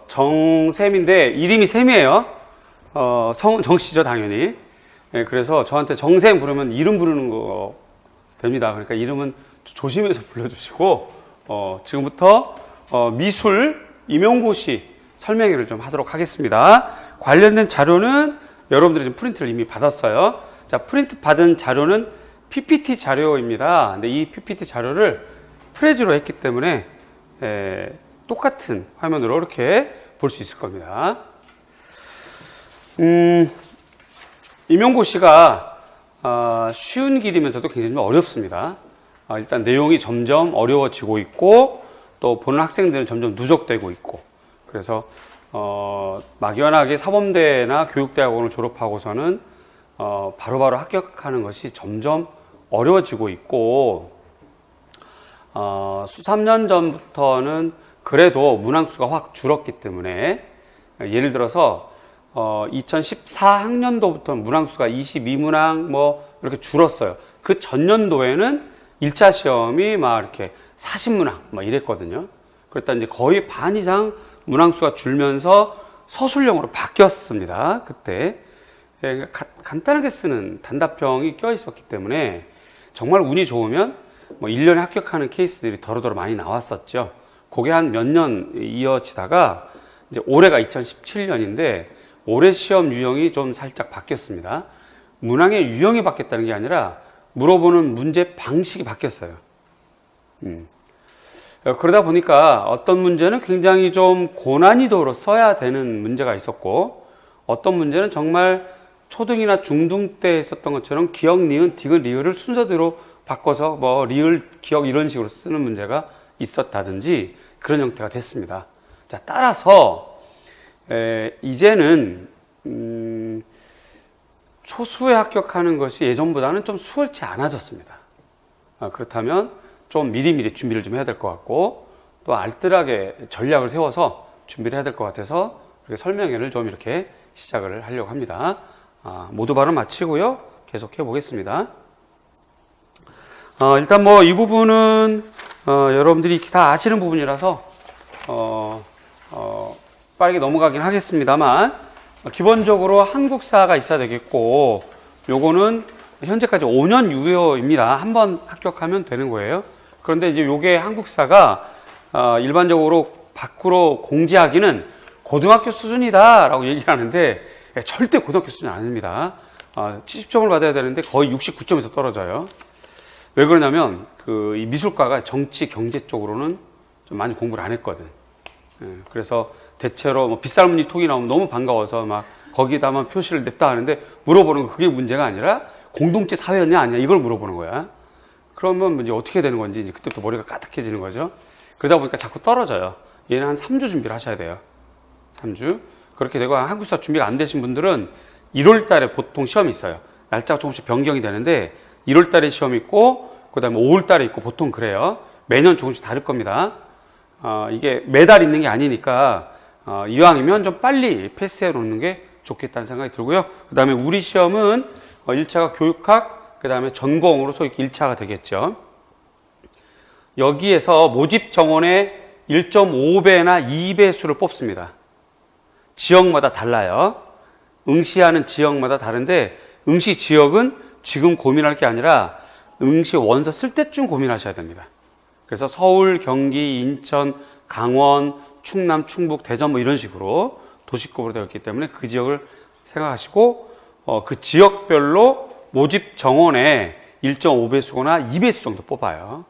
정쌤인데 이름이 쌤이에요. 성은 정씨죠, 당연히. 예, 그래서 저한테 정쌤 부르면 이름 부르는 거 됩니다. 그러니까 이름은 조심해서 불러주시고, 지금부터 미술 임용고시 설명회를 좀 하도록 하겠습니다. 관련된 자료는 여러분들이 지금 프린트를 이미 받았어요. 자, 프린트 받은 자료는 PPT 자료입니다. 근데 이 PPT 자료를 프레즈로 했기 때문에 똑같은 화면으로 이렇게 볼 수 있을 겁니다. 임용고시가 쉬운 길이면서도 굉장히 어렵습니다. 일단 내용이 점점 어려워지고 있고 또 보는 학생들은 점점 누적되고 있고, 그래서 막연하게 사범대나 교육대학원을 졸업하고서는 바로바로 합격하는 것이 점점 어려워지고 있고, 수삼 년 전부터는 그래도 문항수가 확 줄었기 때문에, 예를 들어서 2014학년도부터 문항수가 22문항 뭐 이렇게 줄었어요. 그 전년도에는 1차 시험이 막 이렇게 40문항 막 이랬거든요. 그랬다 이제 거의 반 이상 문항수가 줄면서 서술형으로 바뀌었습니다. 그때 간단하게 쓰는 단답형이 껴 있었기 때문에 정말 운이 좋으면 뭐 1년에 합격하는 케이스들이 더러더러 많이 나왔었죠. 그게 한 몇 년 이어지다가 이제 올해가 2017년인데 올해 시험 유형이 좀 살짝 바뀌었습니다. 문항의 유형이 바뀌었다는 게 아니라 물어보는 문제 방식이 바뀌었어요. 그러다 보니까 어떤 문제는 굉장히 좀 고난이도로 써야 되는 문제가 있었고, 어떤 문제는 정말 초등이나 중등 때 있었던 것처럼 기억, 니은, 디귿, 리을을 순서대로 바꿔서 뭐 리을, 기억 이런 식으로 쓰는 문제가 있었다든지 그런 형태가 됐습니다. 자, 따라서 이제는 초수에 합격하는 것이 예전보다는 좀 수월치 않아졌습니다. 그렇다면 좀 미리미리 준비를 좀 해야 될 것 같고, 또 알뜰하게 전략을 세워서 준비를 해야 될 것 같아서 이렇게 설명회를 좀 이렇게 시작을 하려고 합니다. 모두 발언 마치고요. 계속해 보겠습니다. 일단 뭐 이 부분은 여러분들이 다 아시는 부분이라서 빠르게 넘어가긴 하겠습니다만, 기본적으로 한국사가 있어야 되겠고, 요거는 현재까지 5년 유효입니다. 한번 합격하면 되는 거예요. 그런데 이제 요게 한국사가 일반적으로 밖으로 공지하기는 고등학교 수준이다 라고 얘기를 하는데, 절대 고등학교 수준이 아닙니다. 70점을 받아야 되는데 거의 69점에서 떨어져요. 왜 그러냐면 이 미술과가 정치 경제 쪽으로는 좀 많이 공부를 안 했거든. 그래서 대체로 뭐 빗살무늬 톡이 나오면 너무 반가워서 막 거기다만 표시를 냈다 하는데, 물어보는 거 그게 문제가 아니라 공동체 사회였냐 아니냐 이걸 물어보는 거야. 그러면 이제 어떻게 되는 건지 이제 그때부터 머리가 까득해지는 거죠. 그러다 보니까 자꾸 떨어져요. 얘는 한 3주 준비를 하셔야 돼요. 3주. 그렇게 되고 한국사 준비가 안 되신 분들은 1월 달에 보통 시험이 있어요. 날짜가 조금씩 변경이 되는데 1월 달에 시험이 있고 그다음에 5월 달에 있고 보통 그래요. 매년 조금씩 다를 겁니다. 이게 매달 있는 게 아니니까 이왕이면 좀 빨리 패스해 놓는 게 좋겠다는 생각이 들고요. 그다음에 우리 시험은 1차가 교육학, 그다음에 전공으로 소위 1차가 되겠죠. 여기에서 모집 정원의 1.5배나 2배수를 뽑습니다. 지역마다 달라요. 응시하는 지역마다 다른데, 응시 지역은 지금 고민할 게 아니라 응시 원서 쓸 때쯤 고민하셔야 됩니다. 그래서 서울, 경기, 인천, 강원, 충남, 충북, 대전 뭐 이런 식으로 도시급으로 되어 있기 때문에 그 지역을 생각하시고 그 지역별로 모집 정원에 1.5배수거나 2배수 정도 뽑아요.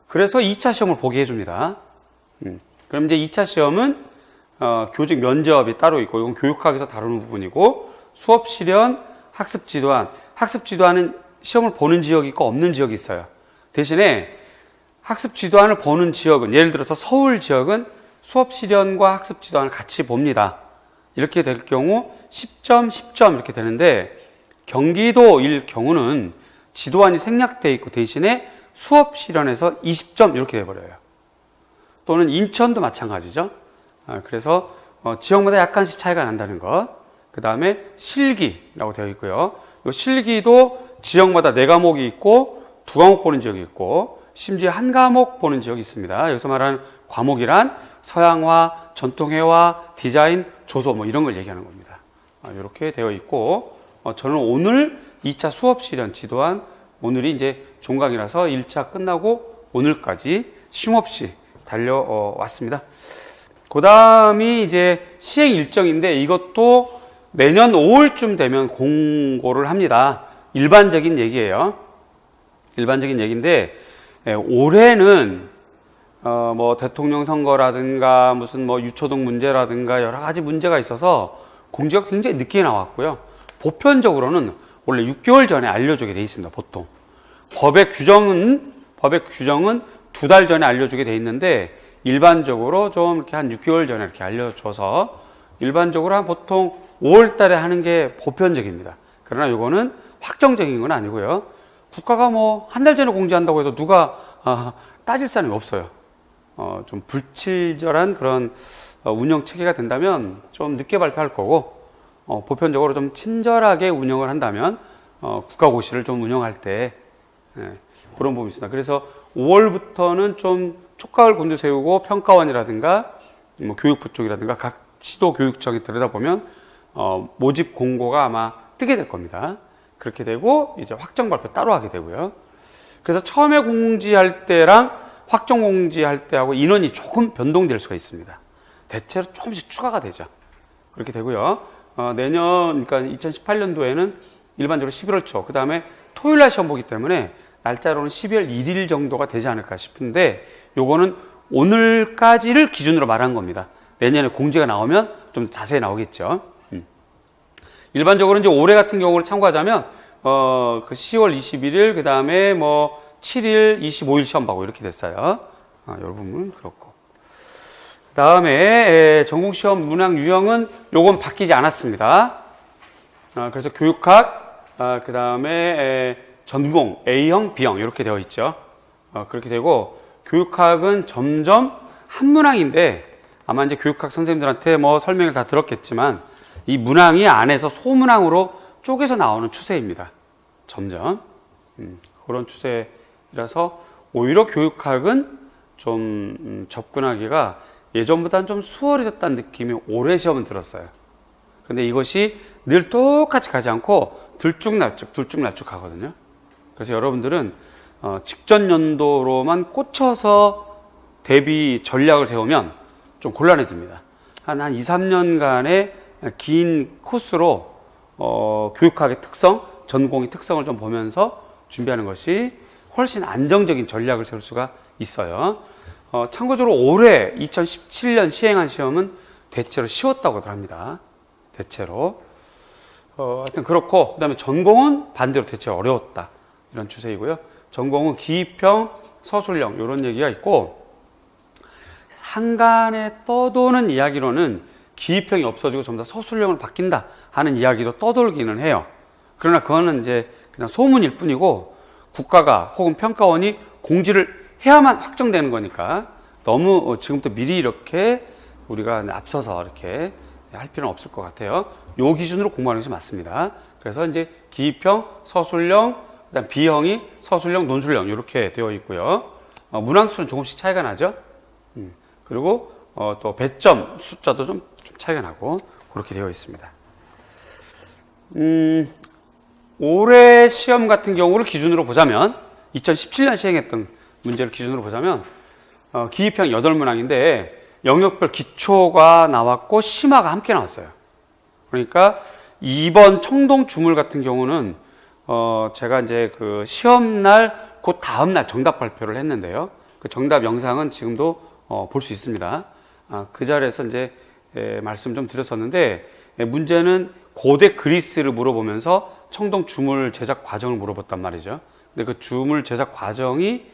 그래서 2차 시험을 보게 해줍니다. 그럼 이제 2차 시험은 교직 면접이 따로 있고, 이건 교육학에서 다루는 부분이고, 수업 실현, 학습 지도안. 학습 지도안은 시험을 보는 지역이 있고 없는 지역이 있어요. 대신에 학습 지도안을 보는 지역은, 예를 들어서 서울 지역은 수업 실현과 학습 지도안을 같이 봅니다. 이렇게 될 경우 10점, 10점 이렇게 되는데, 경기도일 경우는 지도안이 생략되어 있고 대신에 수업 실현에서 20점 이렇게 돼버려요. 또는 인천도 마찬가지죠. 그래서 지역마다 약간씩 차이가 난다는 것. 그 다음에 실기라고 되어 있고요. 이 실기도 지역마다 4과목이 있고 2과목 보는 지역이 있고 심지어 1과목 보는 지역이 있습니다. 여기서 말하는 과목이란 서양화, 전통회화, 디자인, 조소 뭐 이런 걸 얘기하는 겁니다. 이렇게 되어 있고, 저는 오늘 2차 수업 실현 지도한 오늘이 이제 종강이라서 1차 끝나고 오늘까지 쉼없이 달려왔습니다. 그 다음이 이제 시행 일정인데 이것도 내년 5월쯤 되면 공고를 합니다. 일반적인 얘기예요. 일반적인 얘기인데, 올해는 뭐 대통령 선거라든가 무슨 뭐 유초동 문제라든가 여러 가지 문제가 있어서 공지가 굉장히 늦게 나왔고요. 보편적으로는 원래 6개월 전에 알려주게 돼 있습니다. 보통 법의 규정은 2달 전에 알려주게 돼 있는데 일반적으로 좀 이렇게 한 6개월 전에 이렇게 알려줘서 일반적으로 한 보통 5월 달에 하는 게 보편적입니다. 그러나 이거는 확정적인 건 아니고요. 국가가 뭐 한 달 전에 공지한다고 해서 누가 따질 사람이 없어요. 좀 불친절한 그런 운영 체계가 된다면 좀 늦게 발표할 거고, 보편적으로 좀 친절하게 운영을 한다면 국가고시를 좀 운영할 때 그런 부분이 있습니다. 그래서 5월부터는 좀 촉각을 곤두세우고 평가원이라든가 뭐 교육부 쪽이라든가 각 시도교육청이 들여다보면 모집 공고가 아마 뜨게 될 겁니다. 그렇게 되고 이제 확정 발표 따로 하게 되고요. 그래서 처음에 공지할 때랑 확정 공지할 때하고 인원이 조금 변동될 수가 있습니다. 대체로 조금씩 추가가 되죠. 그렇게 되고요. 내년, 그러니까 2018년도에는 일반적으로 11월 초, 그 다음에 토요일 날 시험 보기 때문에 날짜로는 12월 1일 정도가 되지 않을까 싶은데, 요거는 오늘까지를 기준으로 말한 겁니다. 내년에 공지가 나오면 좀 자세히 나오겠죠. 일반적으로 이제 올해 같은 경우를 참고하자면, 그 10월 21일, 그 다음에 뭐 7일, 25일 시험 보고 이렇게 됐어요. 여러분은 그렇고. 그 다음에 전공시험 문항 유형은 요건 바뀌지 않았습니다. 그래서 교육학, 그 다음에 전공, A형, B형 이렇게 되어 있죠. 그렇게 되고 교육학은 점점 한 문항인데 아마 이제 교육학 선생님들한테 뭐 설명을 다 들었겠지만 이 문항이 안에서 소문항으로 쪼개서 나오는 추세입니다. 점점. 그런 추세라서 오히려 교육학은 좀 접근하기가 예전보다는 좀 수월해졌다는 느낌이 올해 시험은 들었어요. 근데 이것이 늘 똑같이 가지 않고 들쭉날쭉 가거든요. 그래서 여러분들은 직전 연도로만 꽂혀서 대비 전략을 세우면 좀 곤란해집니다. 한 2, 3년간의 긴 코스로 교육학의 특성, 전공의 특성을 좀 보면서 준비하는 것이 훨씬 안정적인 전략을 세울 수가 있어요. 참고적으로 올해 2017년 시행한 시험은 대체로 쉬웠다고들 합니다. 대체로. 하여튼 그렇고, 그 다음에 전공은 반대로 대체로 어려웠다. 이런 추세이고요. 전공은 기입형, 서술형, 이런 얘기가 있고, 한간에 떠도는 이야기로는 기입형이 없어지고 전부 다 서술형으로 바뀐다 하는 이야기도 떠돌기는 해요. 그러나 그거는 이제 그냥 소문일 뿐이고, 국가가 혹은 평가원이 공지를 해야만 확정되는 거니까 너무 지금부터 미리 이렇게 우리가 앞서서 이렇게 할 필요는 없을 것 같아요. 요 기준으로 공부하는 것이 맞습니다. 그래서 이제 기입형, 서술형, 그다음 B형이 서술형, 논술형 이렇게 되어 있고요. 문항수는 조금씩 차이가 나죠. 그리고 또 배점 숫자도 좀 차이가 나고 그렇게 되어 있습니다. 올해 시험 같은 경우를 기준으로 보자면 2017년 시행했던 문제를 기준으로 보자면 기입형 8문항인데 영역별 기초가 나왔고 심화가 함께 나왔어요. 그러니까 이번 청동 주물 같은 경우는 제가 이제 그 시험날 그 다음날 정답 발표를 했는데요. 그 정답 영상은 지금도 볼 수 있습니다. 그 자리에서 이제 말씀 좀 드렸었는데 문제는 고대 그리스를 물어보면서 청동 주물 제작 과정을 물어봤단 말이죠. 근데 그 주물 제작 과정이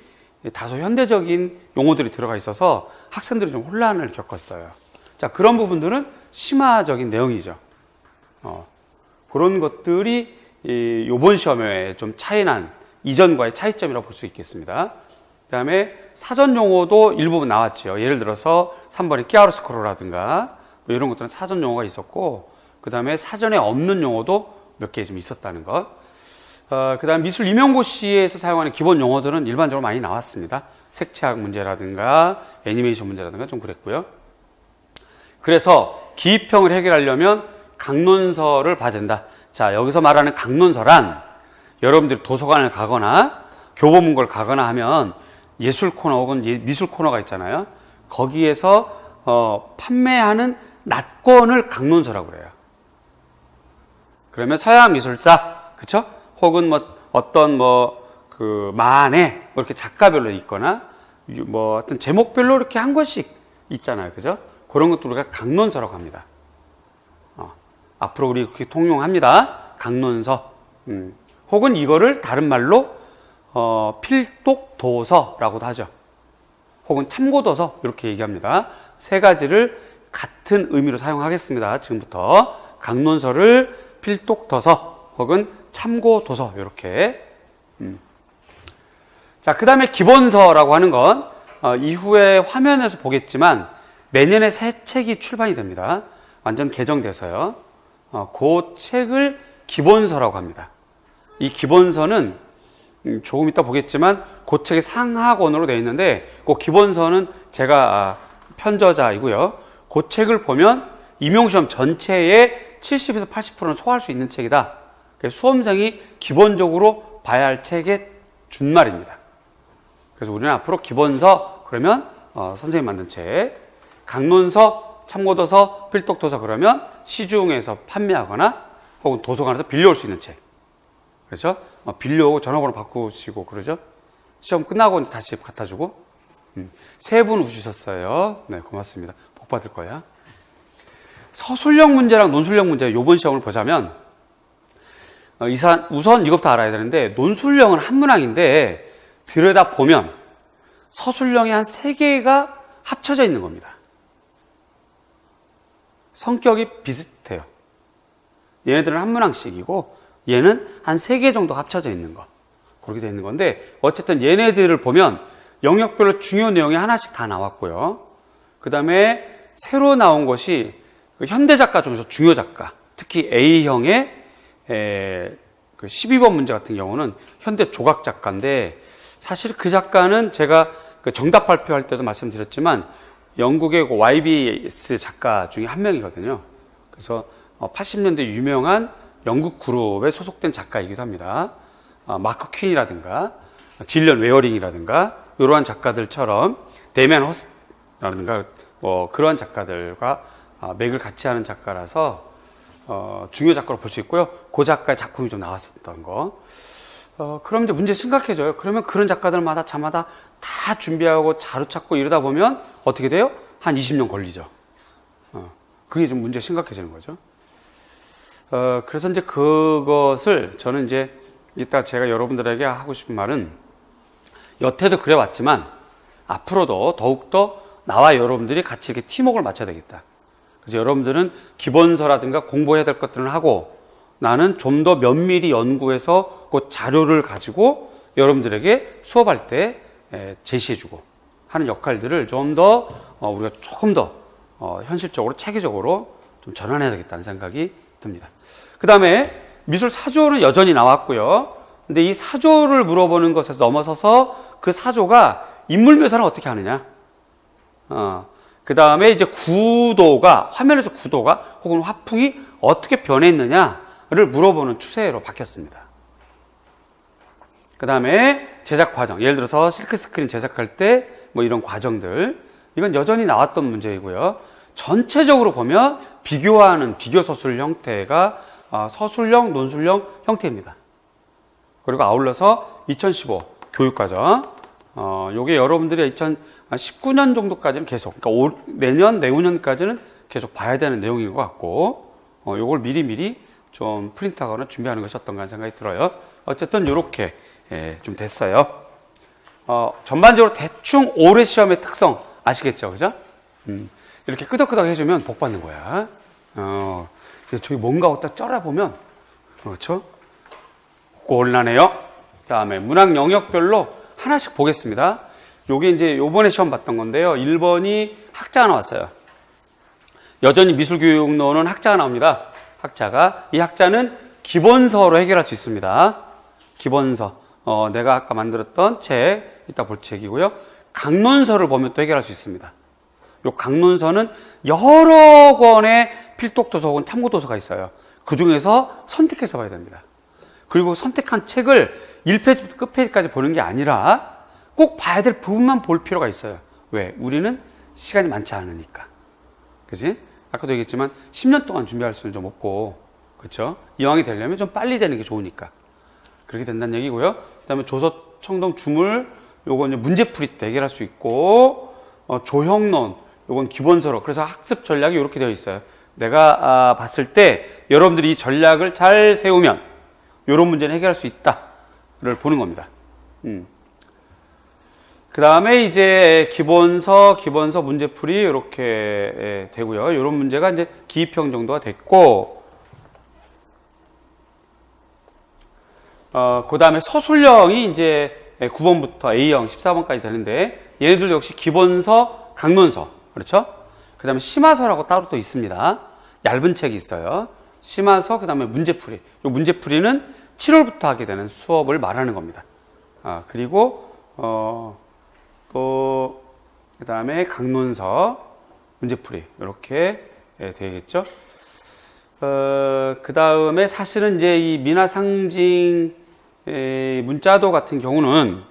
다소 현대적인 용어들이 들어가 있어서 학생들이 좀 혼란을 겪었어요. 자, 그런 부분들은 심화적인 내용이죠. 그런 것들이 이번 시험에 좀 차이난 이전과의 차이점이라고 볼 수 있겠습니다. 그 다음에 사전 용어도 일부분 나왔죠. 예를 들어서 3번의 끼아로스코로라든가 뭐 이런 것들은 사전 용어가 있었고, 그 다음에 사전에 없는 용어도 몇 개 좀 있었다는 것. 그 다음 미술 임용고시에서 사용하는 기본 용어들은 일반적으로 많이 나왔습니다. 색채학 문제라든가 애니메이션 문제라든가 좀 그랬고요. 그래서 기입형을 해결하려면 강론서를 봐야 된다. 자, 여기서 말하는 강론서란 여러분들이 도서관을 가거나 교보문고를 가거나 하면 예술 코너 혹은 미술 코너가 있잖아요. 거기에서 판매하는 납권을 강론서라고 그래요. 그러면 서양미술사, 그쵸? 혹은 어떤 만에 이렇게 작가별로 있거나 어떤 제목별로 이렇게 한 권씩 있잖아요. 그죠? 그런 것도 우리가 강론서라고 합니다. 앞으로 우리 그렇게 통용합니다. 강론서. 혹은 이거를 다른 말로 필독도서라고도 하죠. 혹은 참고도서 이렇게 얘기합니다. 세 가지를 같은 의미로 사용하겠습니다. 지금부터 강론서를 필독도서 혹은 참고도서 이렇게. 자, 그 다음에 기본서라고 하는 건 이후에 화면에서 보겠지만 내년에 새 책이 출판이 됩니다. 완전 개정돼서요. 그 책을 기본서라고 합니다. 이 기본서는 조금 이따 보겠지만 그 책이 상하권으로 되어 있는데 그 기본서는 제가 편저자이고요. 그 책을 보면 임용시험 전체의 70에서 80%는 소화할 수 있는 책이다. 수험생이 기본적으로 봐야 할 책의 준말입니다. 그래서 우리는 앞으로 기본서 그러면 선생님 만든 책, 강론서, 참고도서, 필독도서 그러면 시중에서 판매하거나 혹은 도서관에서 빌려올 수 있는 책. 그렇죠? 빌려오고 전화번호 바꾸시고 그러죠? 시험 끝나고 다시 갖다 주고. 3분 웃으셨어요. 네, 고맙습니다. 복 받을 거야. 서술형 문제랑 논술형 문제 요번 시험을 보자면 우선 이것부터 알아야 되는데 논술형은 한 문항인데 들여다보면 서술형이 한 3개가 합쳐져 있는 겁니다. 성격이 비슷해요. 얘네들은 한 문항씩이고 얘는 한 3개 정도 합쳐져 있는 거. 그렇게 되어 있는 건데 어쨌든 얘네들을 보면 영역별로 중요 내용이 하나씩 다 나왔고요. 그 다음에 새로 나온 것이 현대작가 중에서 중요작가, 특히 A형의 12번 문제 같은 경우는 현대 조각작가인데 사실 그 작가는 제가 정답 발표할 때도 말씀드렸지만 영국의 YBS 작가 중에 한 명이거든요. 그래서 80년대 유명한 영국 그룹에 소속된 작가이기도 합니다. 마크 퀸이라든가 질리언 웨어링이라든가 이러한 작가들처럼 데미안 허스트라든가 그러한 작가들과 맥을 같이 하는 작가라서 중요 작가로 볼 수 있고요. 그 작가의 작품이 좀 나왔었던 거. 그럼 이제 문제 심각해져요. 그러면 그런 작가들마다 자마다 다 준비하고 자료 찾고 이러다 보면 어떻게 돼요? 한 20년 걸리죠. 그게 좀 문제 심각해지는 거죠. 그래서 이제 그것을 저는 이제 이따 제가 여러분들에게 하고 싶은 말은 여태도 그래왔지만 앞으로도 더욱더 나와 여러분들이 같이 이렇게 팀워크를 맞춰야 되겠다. 그래서 여러분들은 기본서라든가 공부해야 될 것들을 하고 나는 좀 더 면밀히 연구해서 그 자료를 가지고 여러분들에게 수업할 때 제시해주고 하는 역할들을 좀 더 우리가 조금 더 현실적으로 체계적으로 좀 전환해야 되겠다는 생각이 듭니다. 그 다음에 미술 사조는 여전히 나왔고요. 근데 이 사조를 물어보는 것에서 넘어서서 그 사조가 인물 묘사를 어떻게 하느냐. 그 다음에 이제 구도가, 화면에서 구도가 혹은 화풍이 어떻게 변했느냐를 물어보는 추세로 바뀌었습니다. 그 다음에 제작 과정, 예를 들어서 실크스크린 제작할 때 뭐 이런 과정들, 이건 여전히 나왔던 문제이고요. 전체적으로 보면 비교하는 비교 서술 형태가 서술형, 논술형 형태입니다. 그리고 아울러서 2015 교육과정, 요게 여러분들이 2019년 정도까지는 계속, 그러니까 내년, 내후년까지는 계속 봐야 되는 내용인 것 같고, 요걸 미리미리 좀 프린트하거나 준비하는 것이 어떤가 하는 생각이 들어요. 어쨌든 요렇게 좀 됐어요. 전반적으로 대충 올해 시험의 특성 아시겠죠? 그죠? 이렇게 끄덕끄덕 해주면 복 받는 거야. 저기 뭔가 어디다 쩔어보면, 그렇죠? 곤란해요. 다음에 문학 영역별로 하나씩 보겠습니다. 요게 이제 요번에 시험 봤던 건데요. 1번이 학자가 나왔어요. 여전히 미술교육론은 학자가 나옵니다. 학자가. 이 학자는 기본서로 해결할 수 있습니다. 기본서. 내가 아까 만들었던 책, 이따 볼 책이고요. 강론서를 보면 또 해결할 수 있습니다. 요 강론서는 여러 권의 필독도서 혹은 참고도서가 있어요. 그 중에서 선택해서 봐야 됩니다. 그리고 선택한 책을 1페이지부터 끝페이지까지 보는 게 아니라 꼭 봐야 될 부분만 볼 필요가 있어요. 왜? 우리는 시간이 많지 않으니까. 그치? 아까도 얘기했지만 10년 동안 준비할 수는 좀 없고, 그쵸? 이왕이 되려면 좀 빨리 되는 게 좋으니까. 그렇게 된다는 얘기고요. 그 다음에 조서청동 주물, 요건 이제 문제풀이 때 해결할 수 있고, 조형론, 요건 기본서로. 그래서 학습 전략이 이렇게 되어 있어요. 내가 봤을 때 여러분들이 이 전략을 잘 세우면 요런 문제는 해결할 수 있다를 보는 겁니다. 그 다음에 이제 기본서 문제풀이 이렇게 되고요. 이런 문제가 이제 기입형 정도가 됐고, 그 다음에 서술형이 이제 9번부터 A형 14번까지 되는데, 얘네들 역시 기본서, 강론서, 그렇죠? 그 다음에 심화서라고 따로 또 있습니다. 얇은 책이 있어요. 심화서, 그 다음에 문제풀이. 이 문제풀이는 7월부터 하게 되는 수업을 말하는 겁니다. 그리고 또 그 다음에 강론서, 문제풀이 이렇게 되겠죠. 그 다음에 사실은 이제 이 민화상징 문자도 같은 경우는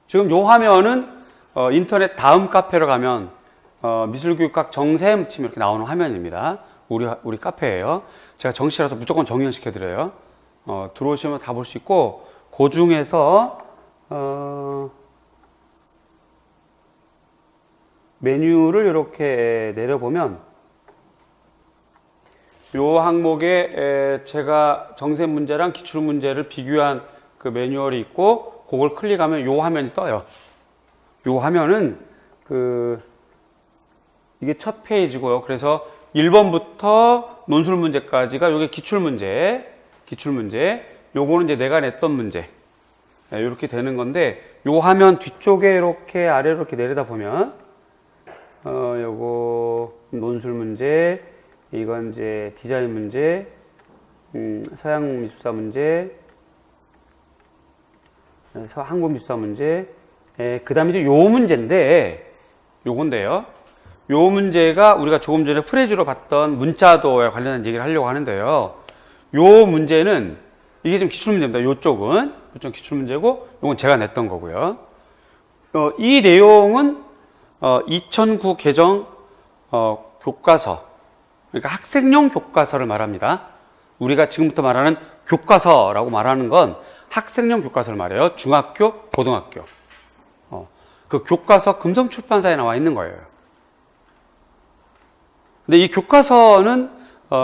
지금 요 화면은 인터넷 다음 카페로 가면 미술교육학 정샘 치면 이렇게 나오는 화면입니다. 우리 카페예요. 제가 정시라서 무조건 정리시켜 드려요. 들어오시면 다 볼 수 있고, 그 중에서 메뉴를 이렇게 내려보면 요 항목에 제가 정샘 문제랑 기출 문제를 비교한 그 매뉴얼이 있고, 그걸 클릭하면 요 화면이 떠요. 요 화면은 이게 첫 페이지고요. 그래서 1번부터 논술 문제까지가 요게 기출 문제. 요거는 이제 내가 냈던 문제. 이렇게 되는 건데, 요 화면 뒤쪽에 이렇게 아래로 이렇게 내려다 보면 요거 논술 문제, 이건 이제 디자인 문제, 서양 미술사 문제, 그래서 한국 미술사 문제, 그 다음에 이제 요 문제인데, 요건데요. 요 문제가 우리가 조금 전에 프레즈로 봤던 문자도에 관련된 얘기를 하려고 하는데요. 요 문제는, 이게 지금 기출문제입니다. 요쪽은 기출문제고, 요건 제가 냈던 거고요. 이 내용은, 2009 개정, 교과서, 그러니까 학생용 교과서를 말합니다. 우리가 지금부터 말하는 교과서라고 말하는 건 학생용 교과서를 말해요. 중학교, 고등학교. 그 교과서 금성출판사에 나와 있는 거예요. 근데 이 교과서는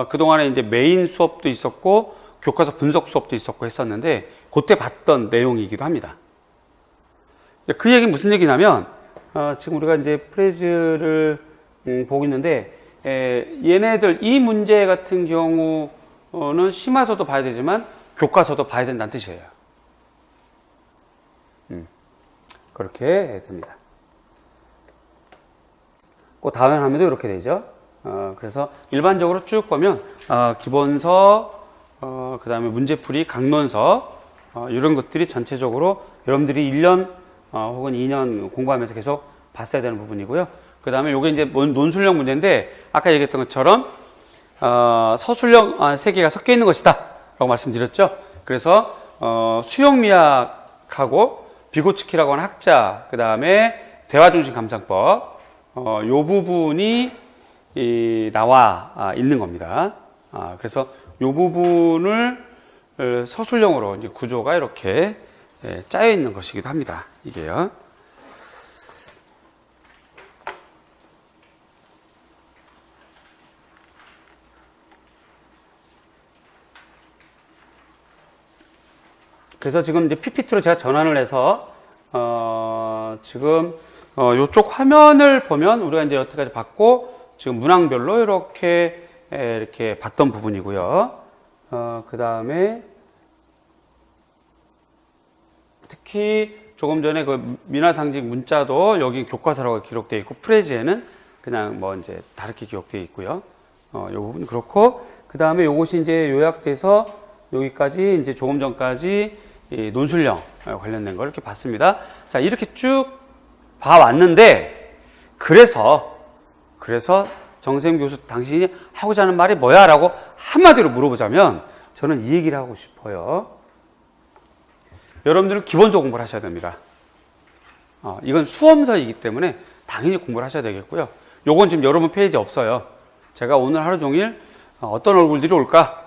그동안에 이제 메인 수업도 있었고 교과서 분석 수업도 있었고 했었는데 그때 봤던 내용이기도 합니다. 그 얘기는 무슨 얘기냐면 지금 우리가 이제 프레즈를 보고 있는데 얘네들 이 문제 같은 경우는 심화서도 봐야 되지만 교과서도 봐야 된다는 뜻이에요. 그렇게 됩니다. 그 다음 화면도 이렇게 되죠. 그래서 일반적으로 쭉 보면 기본서, 그 다음에 문제풀이, 강론서 이런 것들이 전체적으로 여러분들이 1년 혹은 2년 공부하면서 계속 봤어야 되는 부분이고요. 그 다음에 이게 이제 논술형 문제인데 아까 얘기했던 것처럼 서술형 3개가 섞여 있는 것이다 라고 말씀드렸죠. 그래서 수용미학하고 비고츠키라고 하는 학자, 그 다음에 대화중심 감상법, 요 부분이 나와 있는 겁니다. 그래서 요 부분을 서술형으로 이제 구조가 이렇게 짜여 있는 것이기도 합니다. 이게요. 그래서 지금 이제 PPT로 제가 전환을 해서 지금 요쪽 화면을 보면 우리가 이제 여태까지 봤고 지금 문항별로 이렇게 봤던 부분이고요. 그 다음에 특히 조금 전에 그 민화상징 문자도 여기 교과서라고 기록되어 있고 프레지에는 그냥 뭐 이제 다르게 기록되어 있고요. 요 부분 그렇고, 그 다음에 요것이 이제 요약돼서 여기까지 이제 조금 전까지 이 논술령 관련된 걸 이렇게 봤습니다. 자, 이렇게 쭉 봐왔는데, 그래서 정쌤 교수 당신이 하고자 하는 말이 뭐야? 라고 한마디로 물어보자면 저는 이 얘기를 하고 싶어요. 여러분들은 기본서 공부를 하셔야 됩니다. 이건 수험서이기 때문에 당연히 공부를 하셔야 되겠고요. 요건 지금 여러분 페이지에 없어요. 제가 오늘 하루 종일 어떤 얼굴들이 올까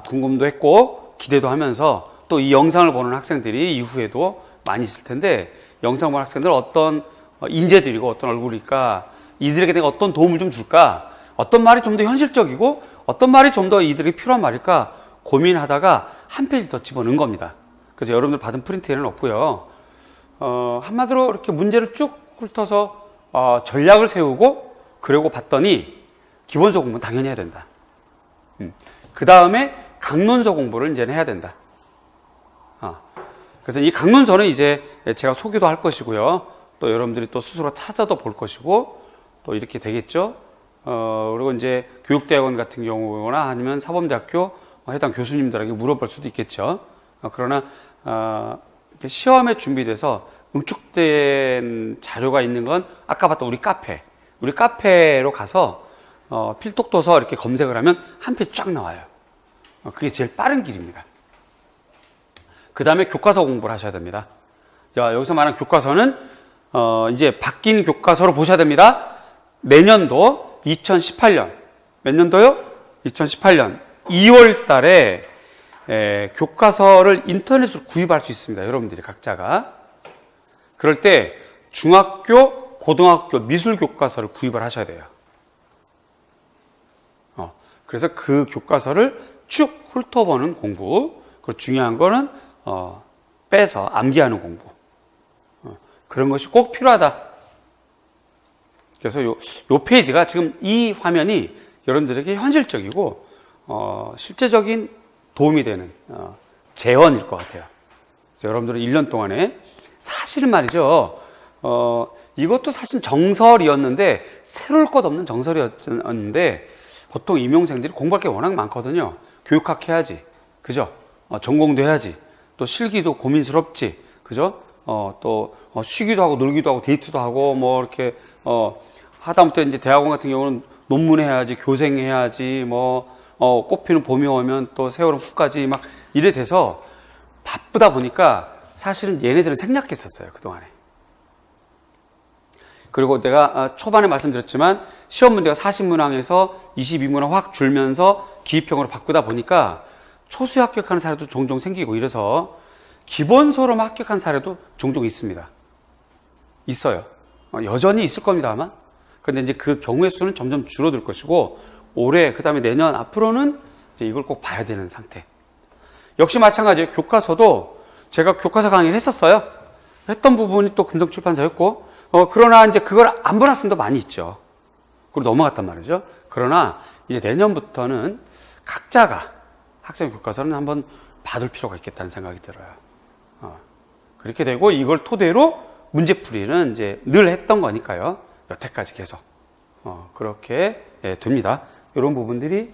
궁금도 했고 기대도 하면서 또 이 영상을 보는 학생들이 이후에도 많이 있을 텐데, 영상 보는 학생들 어떤 인재들이고 어떤 얼굴일까, 이들에게 내가 어떤 도움을 좀 줄까, 어떤 말이 좀 더 현실적이고 어떤 말이 좀 더 이들에게 필요한 말일까 고민하다가 한 페이지 더 집어넣은 겁니다. 그래서 여러분들 받은 프린트에는 없고요. 한마디로 이렇게 문제를 쭉 훑어서 전략을 세우고 그러고 봤더니 기본서 공부는 당연히 해야 된다. 그 다음에 강론서 공부를 이제는 해야 된다. 그래서 이 강론서는 이제 제가 소개도 할 것이고요. 또 여러분들이 또 스스로 찾아도 볼 것이고 또 이렇게 되겠죠. 그리고 이제 교육대학원 같은 경우나 아니면 사범대학교 해당 교수님들에게 물어볼 수도 있겠죠. 그러나 시험에 준비돼서 응축된 자료가 있는 건 아까 봤던 우리 카페로 가서 필독도서 이렇게 검색을 하면 한 페이지 쫙 나와요. 그게 제일 빠른 길입니다. 그 다음에 교과서 공부를 하셔야 됩니다. 자, 여기서 말하는 교과서는 이제 바뀐 교과서로 보셔야 됩니다. 내년도 2018년 몇 년도요? 2018년 2월 달에 교과서를 인터넷으로 구입할 수 있습니다. 여러분들이 각자가. 그럴 때 중학교, 고등학교 미술 교과서를 구입을 하셔야 돼요. 그래서 그 교과서를 쭉 훑어보는 공부. 그리고 중요한 거는 빼서 암기하는 공부. 그런 것이 꼭 필요하다. 그래서 요 페이지가 지금 이 화면이 여러분들에게 현실적이고 실제적인 도움이 되는 재원일 것 같아요. 그래서 여러분들은 1년 동안에 사실은 말이죠. 이것도 사실 정설이었는데 새로울 것 없는 정설이었는데 보통 임용생들이 공부할 게 워낙 많거든요. 교육학 해야지, 그죠? 전공도 해야지, 또 실기도 고민스럽지, 그죠? 또 쉬기도 하고 놀기도 하고 데이트도 하고 뭐 이렇게 하다못해 이제 대학원 같은 경우는 논문해야지, 교생해야지, 꽃피는 봄이 오면 또 세월은 훅 가지 막 이래 돼서 바쁘다 보니까 사실은 얘네들은 생략했었어요, 그동안에. 그리고 내가 초반에 말씀드렸지만 시험 문제가 40문항에서 22문항 확 줄면서 기입형으로 바꾸다 보니까 초수에 합격하는 사례도 종종 생기고 이래서 기본서로만 합격한 사례도 종종 있습니다. 있어요. 여전히 있을 겁니다, 아마. 근데 이제 그 경우의 수는 점점 줄어들 것이고 올해, 그 다음에 내년 앞으로는 이제 이걸 꼭 봐야 되는 상태. 역시 마찬가지예요. 교과서도 제가 교과서 강의를 했었어요. 했던 부분이 또 금성출판사였고 그러나 이제 그걸 안 본 학생도 많이 있죠. 그리고 넘어갔단 말이죠. 그러나 이제 내년부터는 각자가 학생 교과서는 한번 봐둘 필요가 있겠다는 생각이 들어요. 그렇게 되고 이걸 토대로 문제풀이는 이제 늘 했던 거니까요. 여태까지 계속 그렇게 됩니다. 이런 부분들이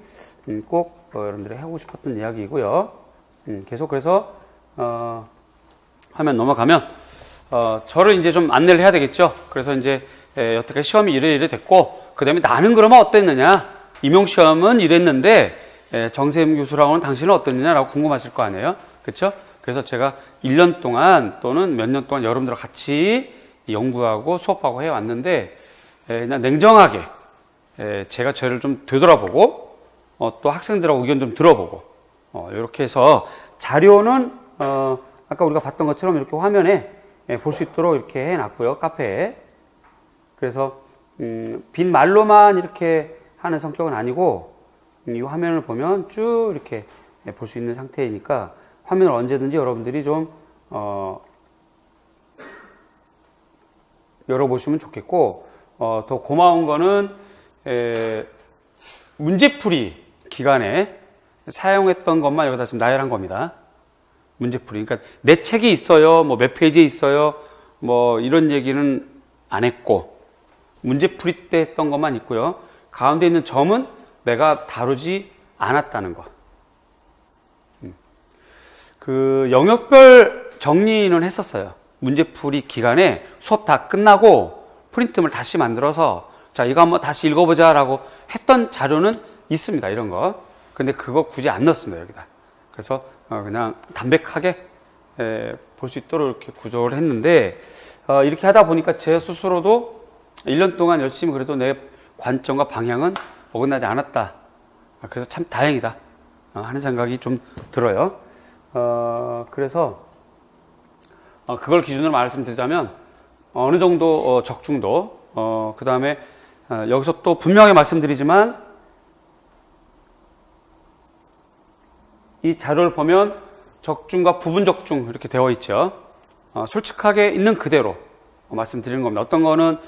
꼭 여러분들이 하고 싶었던 이야기이고요. 계속 그래서 화면 넘어가면 저를 이제 좀 안내를 해야 되겠죠. 그래서 이제 여태까지 시험이 이래 됐고 그 다음에 나는 그러면 어땠느냐, 임용시험은 이랬는데 정세임 교수랑은 당신은 어땠느냐라고 궁금하실 거 아니에요. 그렇죠? 그래서 제가 1년 동안 또는 몇 년 동안 여러분들과 같이 연구하고 수업하고 해왔는데 그냥 냉정하게 제가 저를 좀 되돌아보고 또 학생들하고 의견 좀 들어보고 이렇게 해서 자료는 아까 우리가 봤던 것처럼 이렇게 화면에 볼 수 있도록 이렇게 해놨고요. 카페에. 그래서 빈 말로만 이렇게 하는 성격은 아니고 이 화면을 보면 쭉 이렇게 볼 수 있는 상태이니까 화면을 언제든지 여러분들이 좀 열어보시면 좋겠고 더 고마운 거는 문제풀이 기간에 사용했던 것만 여기다 지금 나열한 겁니다. 문제풀이. 그러니까 내 책이 있어요, 뭐 몇 페이지에 있어요, 뭐 이런 얘기는 안 했고 문제풀이 때 했던 것만 있고요. 가운데 있는 점은 내가 다루지 않았다는 거. 그 영역별 정리는 했었어요. 문제풀이 기간에 수업 다 끝나고 프린트물 다시 만들어서 자, 이거 한번 다시 읽어보자 라고 했던 자료는 있습니다. 이런 거. 근데 그거 굳이 안 넣었습니다. 여기다. 그래서 그냥 담백하게 볼 수 있도록 이렇게 구조를 했는데 이렇게 하다 보니까 제 스스로도 1년 동안 열심히 그래도 내 관점과 방향은 어긋나지 않았다. 그래서 참 다행이다 하는 생각이 좀 들어요. 그래서 그걸 기준으로 말씀드리자면 어느 정도 적중도 그 다음에 여기서 또 분명히 말씀드리지만 이 자료를 보면 적중과 부분 적중 이렇게 되어 있죠. 솔직하게 있는 그대로 말씀드리는 겁니다. 어떤 거는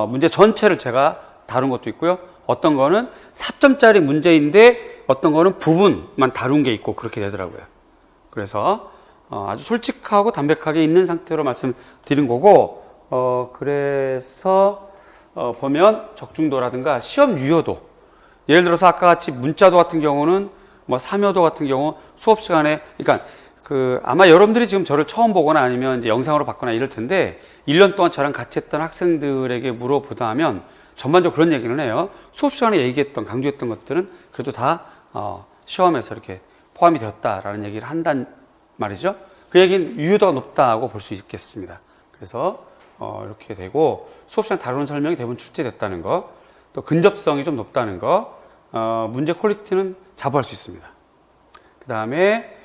문제 전체를 제가 다룬 것도 있고요. 어떤 거는 4점짜리 문제인데 어떤 거는 부분만 다룬 게 있고 그렇게 되더라고요. 그래서 아주 솔직하고 담백하게 있는 상태로 말씀드린 거고 그래서 보면 적중도라든가 시험 유효도, 예를 들어서 아까 같이 문자도 같은 경우는 뭐 참여도 같은 경우 수업 시간에, 그러니까 아마 여러분들이 지금 저를 처음 보거나 아니면 이제 영상으로 봤거나 이럴 텐데 1년 동안 저랑 같이 했던 학생들에게 물어보다 하면 전반적으로 그런 얘기를 해요. 수업 시간에 얘기했던, 강조했던 것들은 그래도 다 시험에서 이렇게 포함이 되었다라는 얘기를 한단 말이죠. 그 얘기는 유효도가 높다고 볼 수 있겠습니다. 그래서 이렇게 되고 수업 시간 다루는 설명이 대부분 출제됐다는 거, 또 근접성이 좀 높다는 거, 문제 퀄리티는 자부할 수 있습니다. 그 다음에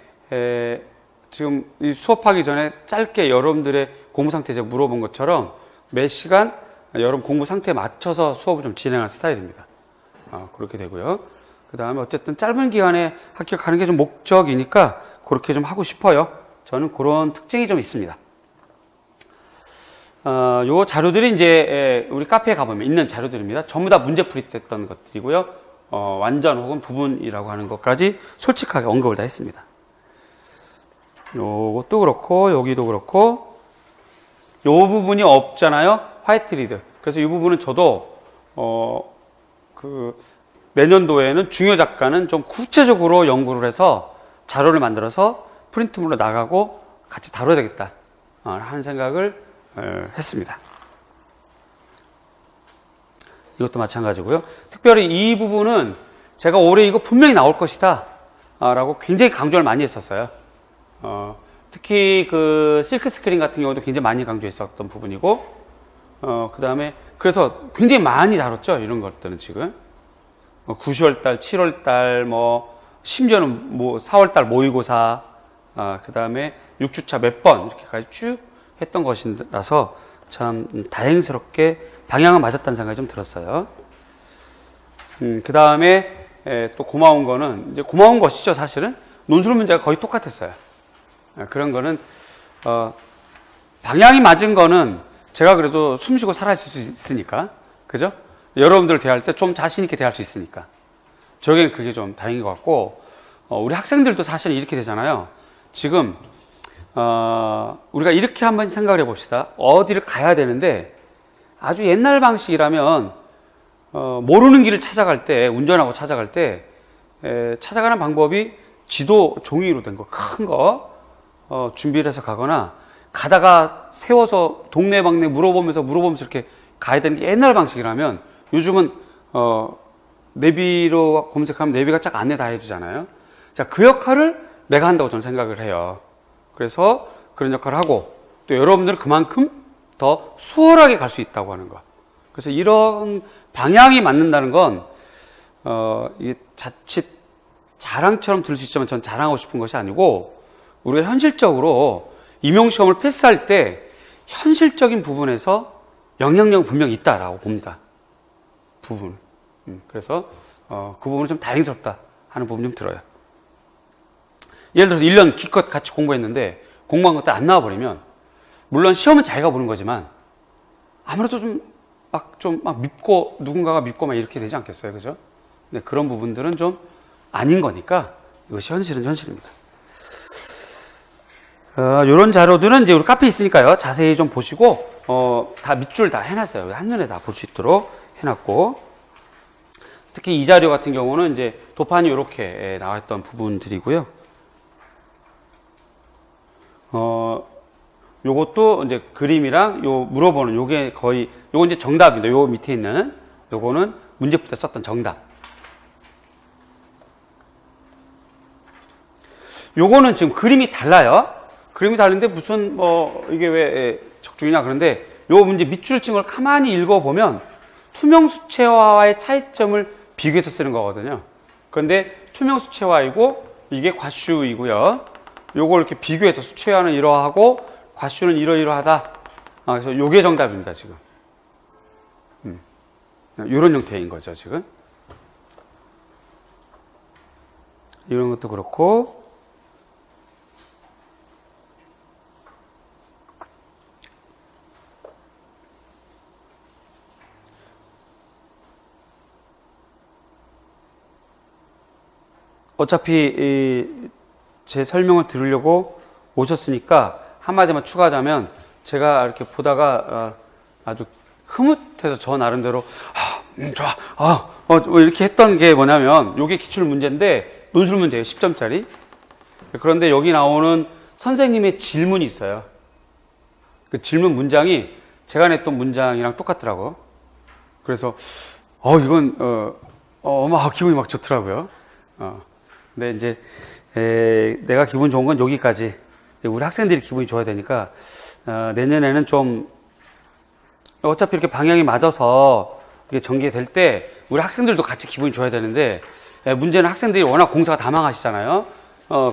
지금 이 수업하기 전에 짧게 여러분들의 공부 상태 제가 물어본 것처럼 매 시간 여러분 공부 상태에 맞춰서 수업을 좀 진행할 스타일입니다. 그렇게 되고요. 그 다음에 어쨌든 짧은 기간에 합격하는 게 좀 목적이니까 그렇게 좀 하고 싶어요. 저는 그런 특징이 좀 있습니다. 요 자료들이 이제 우리 카페에 가보면 있는 자료들입니다. 전부 다 문제풀이 됐던 것들이고요. 완전 혹은 부분이라고 하는 것까지 솔직하게 언급을 다 했습니다. 요것도 그렇고 여기도 그렇고 요 부분이 없잖아요. 화이트 리드. 그래서 이 부분은 저도 내년도에는 중요 작가는 좀 구체적으로 연구를 해서 자료를 만들어서 프린트물로 나가고 같이 다뤄야 되겠다 하는 생각을 했습니다. 이것도 마찬가지고요. 특별히 이 부분은 제가 올해 이거 분명히 나올 것이다 라고 굉장히 강조를 많이 했었어요. 특히 그 실크 스크린 같은 경우도 굉장히 많이 강조했었던 부분이고, 그 다음에 그래서 굉장히 많이 다뤘죠. 이런 것들은 지금 9월달, 7월달, 뭐 심지어는 뭐 4월달 모의고사, 그 다음에 6주차 몇 번 이렇게까지 쭉 했던 것이라서 참 다행스럽게 방향은 맞았다는 생각이 좀 들었어요. 그 다음에 또 고마운 거는 이제 고마운 것이죠. 사실은 논술 문제가 거의 똑같았어요. 그런 거는 방향이 맞은 거는 제가 그래도 숨쉬고 사라질 수 있으니까, 그죠? 여러분들 대할 때 좀 자신 있게 대할 수 있으니까 저에게는 그게 좀 다행인 것 같고, 우리 학생들도 사실 이렇게 되잖아요. 지금 우리가 이렇게 한번 생각을 해봅시다. 어디를 가야 되는데 아주 옛날 방식이라면 모르는 길을 찾아갈 때, 운전하고 찾아갈 때 찾아가는 방법이 지도 종이로 된 거, 큰 거 준비를 해서 가거나, 가다가 세워서 동네방네 물어보면서 이렇게 가야 되는 게 옛날 방식이라면, 요즘은 내비로 검색하면 내비가 쫙 안내 다 해주잖아요. 자, 그 역할을 내가 한다고 저는 생각을 해요. 그래서 그런 역할을 하고, 또 여러분들은 그만큼 더 수월하게 갈 수 있다고 하는 거. 그래서 이런 방향이 맞는다는 건 이게 자칫 자랑처럼 들을 수 있지만 전 자랑하고 싶은 것이 아니고, 우리가 현실적으로 임용시험을 패스할 때 현실적인 부분에서 영향력은 분명히 있다라고 봅니다. 부분. 그래서 그 부분은 좀 다행스럽다 하는 부분이 좀 들어요. 예를 들어서 1년 기껏 같이 공부했는데 공부한 것들 안 나와버리면, 물론 시험은 자기가 보는 거지만 아무래도 좀 막 밉고, 누군가가 밉고 막 이렇게 되지 않겠어요, 그죠? 근데 그런 부분들은 좀 아닌 거니까 이것이 현실은 현실입니다. 이런 자료들은 이제 우리 카페에 있으니까요. 자세히 좀 보시고, 다 밑줄 다 해놨어요. 한눈에 다 볼 수 있도록 해놨고, 특히 이 자료 같은 경우는 이제 도판이 이렇게 나왔던 부분들이고요. 요것도 이제 그림이랑 요 물어보는 요게 거의 요거 이제 정답입니다. 요 밑에 있는 요거는 문제풀 때 썼던 정답. 요거는 지금 그림이 달라요. 그림이 다른데 무슨 뭐 이게 왜 적중이냐 그런데 요 문제 밑줄침을 가만히 읽어보면 투명 수채화와의 차이점을 비교해서 쓰는 거거든요. 그런데 투명 수채화이고 이게 과슈이고요. 요걸 이렇게 비교해서 수채화는 이러하고 과슈는 이러이러하다. 그래서 요게 정답입니다, 지금. 요런 형태인 거죠, 지금. 이런 것도 그렇고. 어차피 제 설명을 들으려고 오셨으니까 한마디만 추가하자면 제가 이렇게 보다가 아주 흐뭇해서 저 나름대로 좋아 뭐 이렇게 했던 게 뭐냐면 요게 기출 문제인데 논술 문제예요. 10점짜리. 그런데 여기 나오는 선생님의 질문이 있어요. 그 질문 문장이 제가 냈던 문장이랑 똑같더라고. 그래서 이건 막 기분이 막 좋더라고요. 근데 이제 내가 기분 좋은 건 여기까지. 우리 학생들이 기분이 좋아야 되니까 내년에는 좀 어차피 이렇게 방향이 맞아서 이게 전개될 때 우리 학생들도 같이 기분이 좋아야 되는데 문제는 학생들이 워낙 공사가 다 망하시잖아요.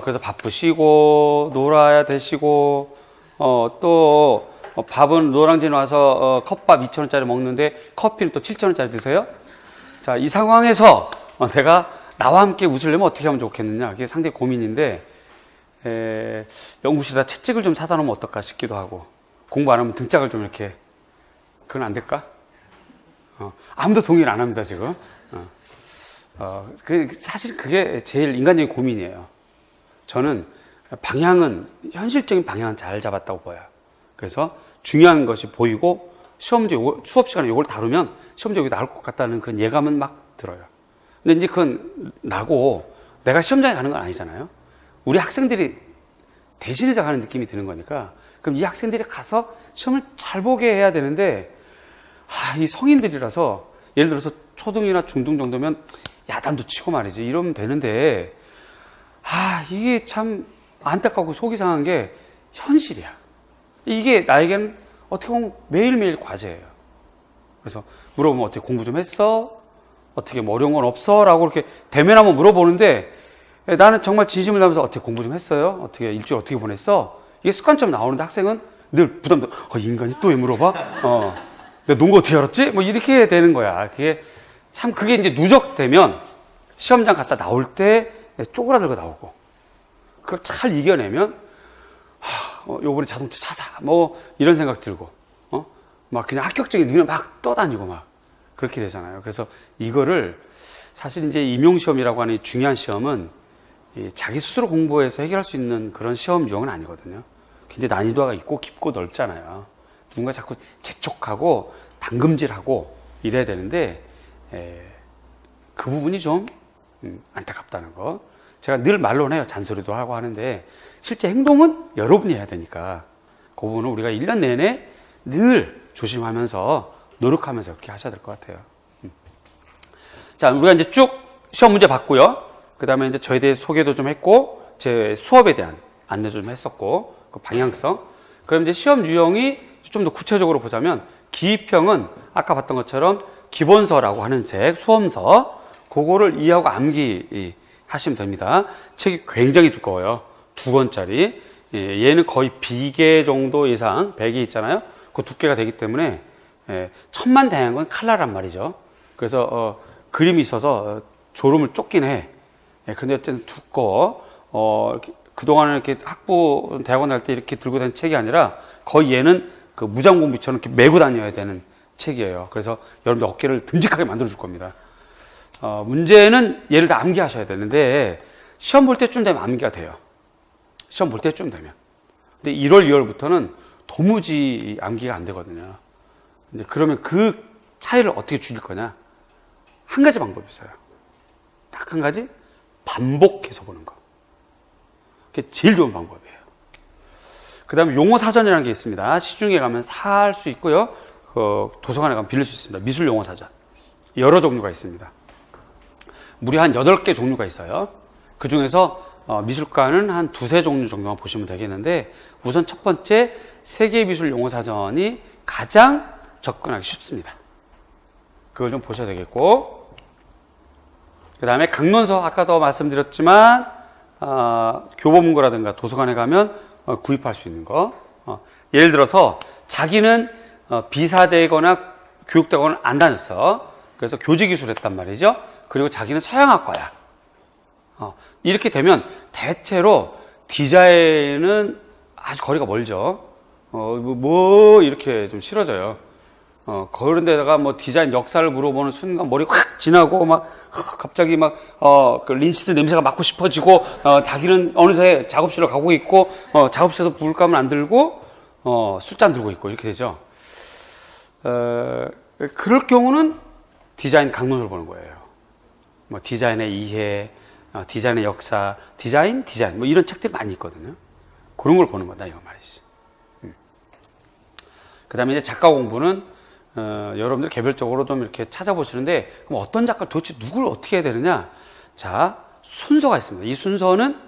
그래서 바쁘시고 놀아야 되시고 또 밥은 노량진 와서 컵밥 2,000원짜리 먹는데 커피는 또 7,000원짜리 드세요. 자, 이 상황에서 내가 나와 함께 웃으려면 어떻게 하면 좋겠느냐. 그게 상당히 고민인데, 연구실에다 채찍을 좀 사다 놓으면 어떨까 싶기도 하고, 공부 안 하면 등짝을 좀 이렇게, 그건 안 될까? 아무도 동의를 안 합니다, 지금. 사실 그게 제일 인간적인 고민이에요. 저는 현실적인 방향은 잘 잡았다고 봐요. 그래서 중요한 것이 보이고, 수업 시간에 이걸 다루면 시험지에 나올 것 같다는 그런 예감은 막 들어요. 근데 이제 그건 나고 내가 시험장에 가는 건 아니잖아요. 우리 학생들이 대신해서 가는 느낌이 드는 거니까 그럼 이 학생들이 가서 시험을 잘 보게 해야 되는데 이 성인들이라서 예를 들어서 초등이나 중등 정도면 야단도 치고 말이지 이러면 되는데 이게 참 안타깝고 속이 상한 게 현실이야. 이게 나에게는 어떻게 보면 매일매일 과제예요. 그래서 물어보면 어떻게 공부 좀 했어? 어떻게 뭐 어려운 건 없어? 라고 이렇게 대면하면 물어보는데 나는 정말 진심을 담아서 어떻게 공부 좀 했어요? 어떻게 일주일 어떻게 보냈어? 이게 습관처럼 나오는데 학생은 늘 부담돼. 이 인간이 또 왜 물어봐? 내가 논 거 어떻게 알았지? 뭐 이렇게 되는 거야. 그게 이제 누적되면 시험장 갔다 나올 때 쪼그라들고 나오고 그걸 잘 이겨내면 요번에 자동차 사자 뭐 이런 생각 들고 막 그냥 합격적인 눈에 막 떠다니고 막 그렇게 되잖아요. 그래서 이거를 사실 이제 임용시험이라고 하는 이 중요한 시험은 자기 스스로 공부해서 해결할 수 있는 그런 시험 유형은 아니거든요. 굉장히 난이도가 있고 깊고 넓잖아요. 누군가 자꾸 재촉하고 당금질하고 이래야 되는데 그 부분이 좀 안타깝다는 거. 제가 늘 말로는 해요. 잔소리도 하고 하는데 실제 행동은 여러분이 해야 되니까 그 부분은 우리가 1년 내내 늘 조심하면서 노력하면서 그렇게 하셔야 될 것 같아요. 자, 우리가 이제 쭉 시험 문제 봤고요. 그 다음에 이제 저에 대해 소개도 좀 했고, 제 수업에 대한 안내도 좀 했었고, 그 방향성. 그럼 이제 시험 유형이 좀 더 구체적으로 보자면, 기입형은 아까 봤던 것처럼 기본서라고 하는 책, 수험서, 그거를 이해하고 암기 하시면 됩니다. 책이 굉장히 두꺼워요. 2권짜리. 얘는 거의 비계 정도 이상, 100이 있잖아요. 그 두께가 되기 때문에 천만다양한 건 칼라란 말이죠. 그래서 그림이 있어서 졸음을 쫓긴 해. 그런데 어쨌든 두꺼워. 그동안은 이렇게 대학원 갈 때 이렇게 들고 다니는 책이 아니라 거의 얘는 그 무장공비처럼 이렇게 메고 다녀야 되는 책이에요. 그래서 여러분들 어깨를 듬직하게 만들어줄 겁니다. 문제는 얘를 다 암기하셔야 되는데 시험 볼 때쯤 되면 암기가 돼요. 시험 볼 때쯤 되면. 근데 1월, 2월부터는 도무지 암기가 안 되거든요. 이제 그러면 그 차이를 어떻게 줄일 거냐? 한 가지 방법이 있어요. 딱 한 가지, 반복해서 보는 거. 그게 제일 좋은 방법이에요. 그 다음에 용어 사전이라는 게 있습니다. 시중에 가면 살 수 있고요. 도서관에 가면 빌릴 수 있습니다. 미술 용어 사전. 여러 종류가 있습니다. 무려 한 8개 종류가 있어요. 그 중에서 미술과는 한 2-3 종류 정도만 보시면 되겠는데, 우선 첫 번째 세계미술 용어 사전이 가장 접근하기 쉽습니다. 그걸 좀 보셔야 되겠고, 그 다음에 강론서, 아까도 말씀드렸지만 교보문고라든가 도서관에 가면 구입할 수 있는 거. 예를 들어서 자기는 비사되거나 교육대학원을 안 다녔어. 그래서 교직이수를 했단 말이죠. 그리고 자기는 서양학과야. 이렇게 되면 대체로 디자인은 아주 거리가 멀죠. 이렇게 좀 싫어져요. 그런 데다가 뭐 디자인 역사를 물어보는 순간 머리 확 지나고 갑자기 그 린시드 냄새가 맡고 싶어지고, 자기는 어느새 작업실로 가고 있고, 작업실에서 물감을 안 들고, 숫자 안 들고 있고, 이렇게 되죠. 그럴 경우는 디자인 강론서를 보는 거예요. 뭐 디자인의 이해, 디자인의 역사, 디자인 뭐 이런 책들이 많이 있거든요. 그런 걸 보는 거다, 이거 말이지. 그 다음에 이제 작가 공부는, 여러분들 개별적으로 좀 이렇게 찾아보시는데, 그럼 어떤 작가 도대체 누구를 어떻게 해야 되느냐? 자, 순서가 있습니다. 이 순서는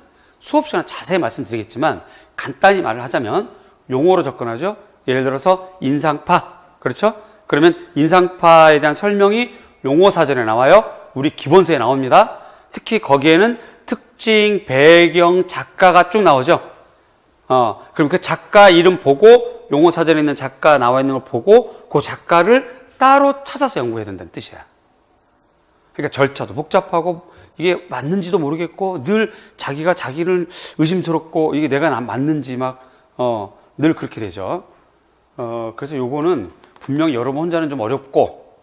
수업 시간에 자세히 말씀드리겠지만, 간단히 말을 하자면, 용어로 접근하죠. 예를 들어서 인상파. 그렇죠? 그러면 인상파에 대한 설명이 용어 사전에 나와요. 우리 기본서에 나옵니다. 특히 거기에는 특징, 배경, 작가가 쭉 나오죠. 그럼 그 작가 이름 보고, 용어 사전에 있는 작가 나와 있는 걸 보고, 그 작가를 따로 찾아서 연구해야 된다는 뜻이야. 그러니까 절차도 복잡하고, 이게 맞는지도 모르겠고, 늘 자기가 자기를 의심스럽고, 이게 내가 맞는지 늘 그렇게 되죠. 그래서 요거는 분명히 여러분 혼자는 좀 어렵고,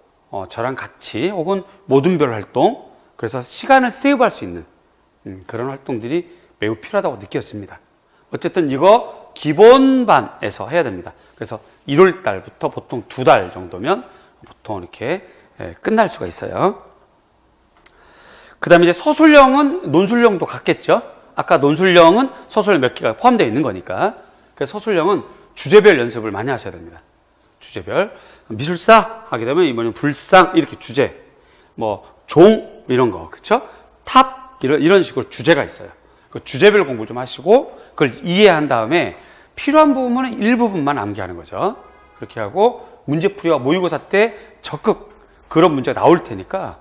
저랑 같이, 혹은 모든별 활동, 그래서 시간을 세이브할 수 있는, 그런 활동들이 매우 필요하다고 느꼈습니다. 어쨌든 이거 기본반에서 해야 됩니다. 그래서 1월 달부터 보통 2달 정도면 보통 이렇게 끝날 수가 있어요. 그 다음에 이제 서술형은 논술형도 같겠죠. 아까 논술형은 서술 몇 개가 포함되어 있는 거니까. 그래서 서술형은 주제별 연습을 많이 하셔야 됩니다. 주제별. 미술사 하게 되면 이번엔 불상 이렇게 주제, 종 이런 거, 그쵸? 탑 이런 식으로 주제가 있어요. 그 주제별 공부 좀 하시고 그걸 이해한 다음에 필요한 부분은 일부분만 암기하는 거죠. 그렇게 하고 문제풀이와 모의고사 때 적극 그런 문제가 나올 테니까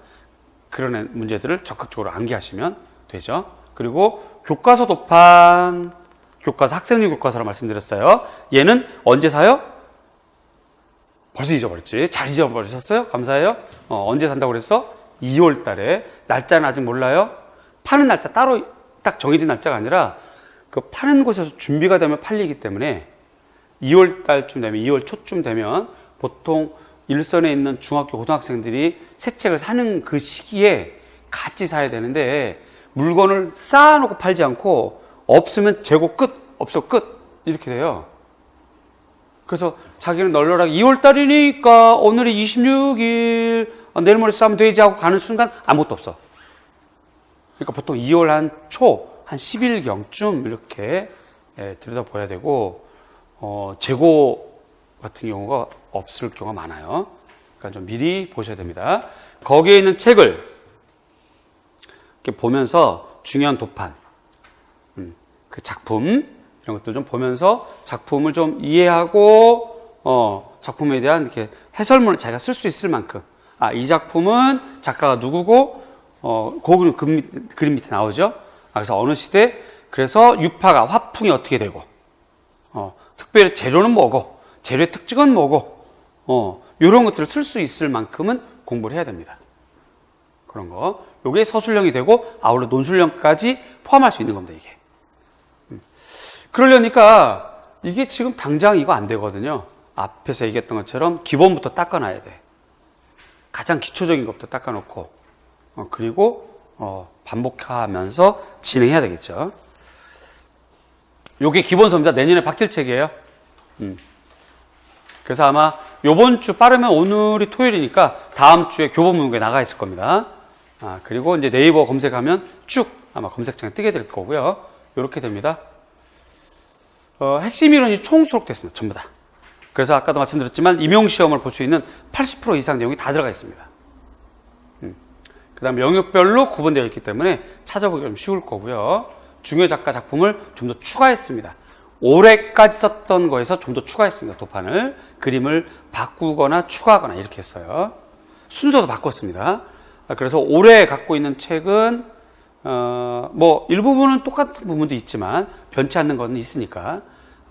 그런 문제들을 적극적으로 암기하시면 되죠. 그리고 교과서 도판, 교과서 학생용 교과서라고 말씀드렸어요. 얘는 언제 사요? 벌써 잊어버렸지. 잘 잊어버리셨어요? 감사해요. 언제 산다고 그랬어? 2월 달에. 날짜는 아직 몰라요. 파는 날짜 따로 딱 정해진 날짜가 아니라 그 파는 곳에서 준비가 되면 팔리기 때문에 2월 달쯤 되면, 2월 초쯤 되면 보통 일선에 있는 중학교 고등학생들이 새 책을 사는 그 시기에 같이 사야 되는데 물건을 쌓아놓고 팔지 않고 없으면 재고 끝, 없어 끝 이렇게 돼요. 그래서 자기는 널널하게 2월 달이니까 오늘이 26일 내일 모레 싸면 되지 하고 가는 순간 아무것도 없어. 그러니까 보통 2월 한 10일경쯤 이렇게 들여다봐야 되고, 재고 같은 경우가 없을 경우가 많아요. 그러니까 좀 미리 보셔야 됩니다. 거기에 있는 책을 이렇게 보면서 중요한 도판, 그 작품, 이런 것들 좀 보면서 작품을 좀 이해하고, 작품에 대한 이렇게 해설문을 자기가 쓸 수 있을 만큼, 이 작품은 작가가 누구고, 그 그림 밑에 나오죠. 그래서 어느 시대, 그래서 유파가, 화풍이 어떻게 되고, 특별히 재료는 뭐고, 재료의 특징은 뭐고, 이런 것들을 쓸 수 있을 만큼은 공부를 해야 됩니다. 그런 거. 요게 서술형이 되고, 아울러 논술형까지 포함할 수 있는 겁니다, 이게. 그러려니까, 이게 지금 당장 이거 안 되거든요. 앞에서 얘기했던 것처럼 기본부터 닦아놔야 돼. 가장 기초적인 것부터 닦아놓고, 그리고 반복하면서 진행해야 되겠죠. 요게 기본서입니다. 내년에 바뀔 책이에요. 그래서 아마 요번 주 빠르면 오늘이 토요일이니까 다음 주에 교본 문구에 나가 있을 겁니다. 그리고 이제 네이버 검색하면 쭉 아마 검색창에 뜨게 될 거고요. 이렇게 됩니다. 핵심 이론이 총 수록됐습니다. 전부 다. 그래서 아까도 말씀드렸지만 임용시험을 볼 수 있는 80% 이상 내용이 다 들어가 있습니다. 그 다음에 영역별로 구분되어 있기 때문에 찾아보기 좀 쉬울 거고요. 중요 작가 작품을 좀 더 추가했습니다. 올해까지 썼던 거에서 좀 더 추가했습니다. 도판을. 그림을 바꾸거나 추가하거나 이렇게 했어요. 순서도 바꿨습니다. 그래서 올해 갖고 있는 책은 뭐 일부분은 똑같은 부분도 있지만 변치 않는 건 있으니까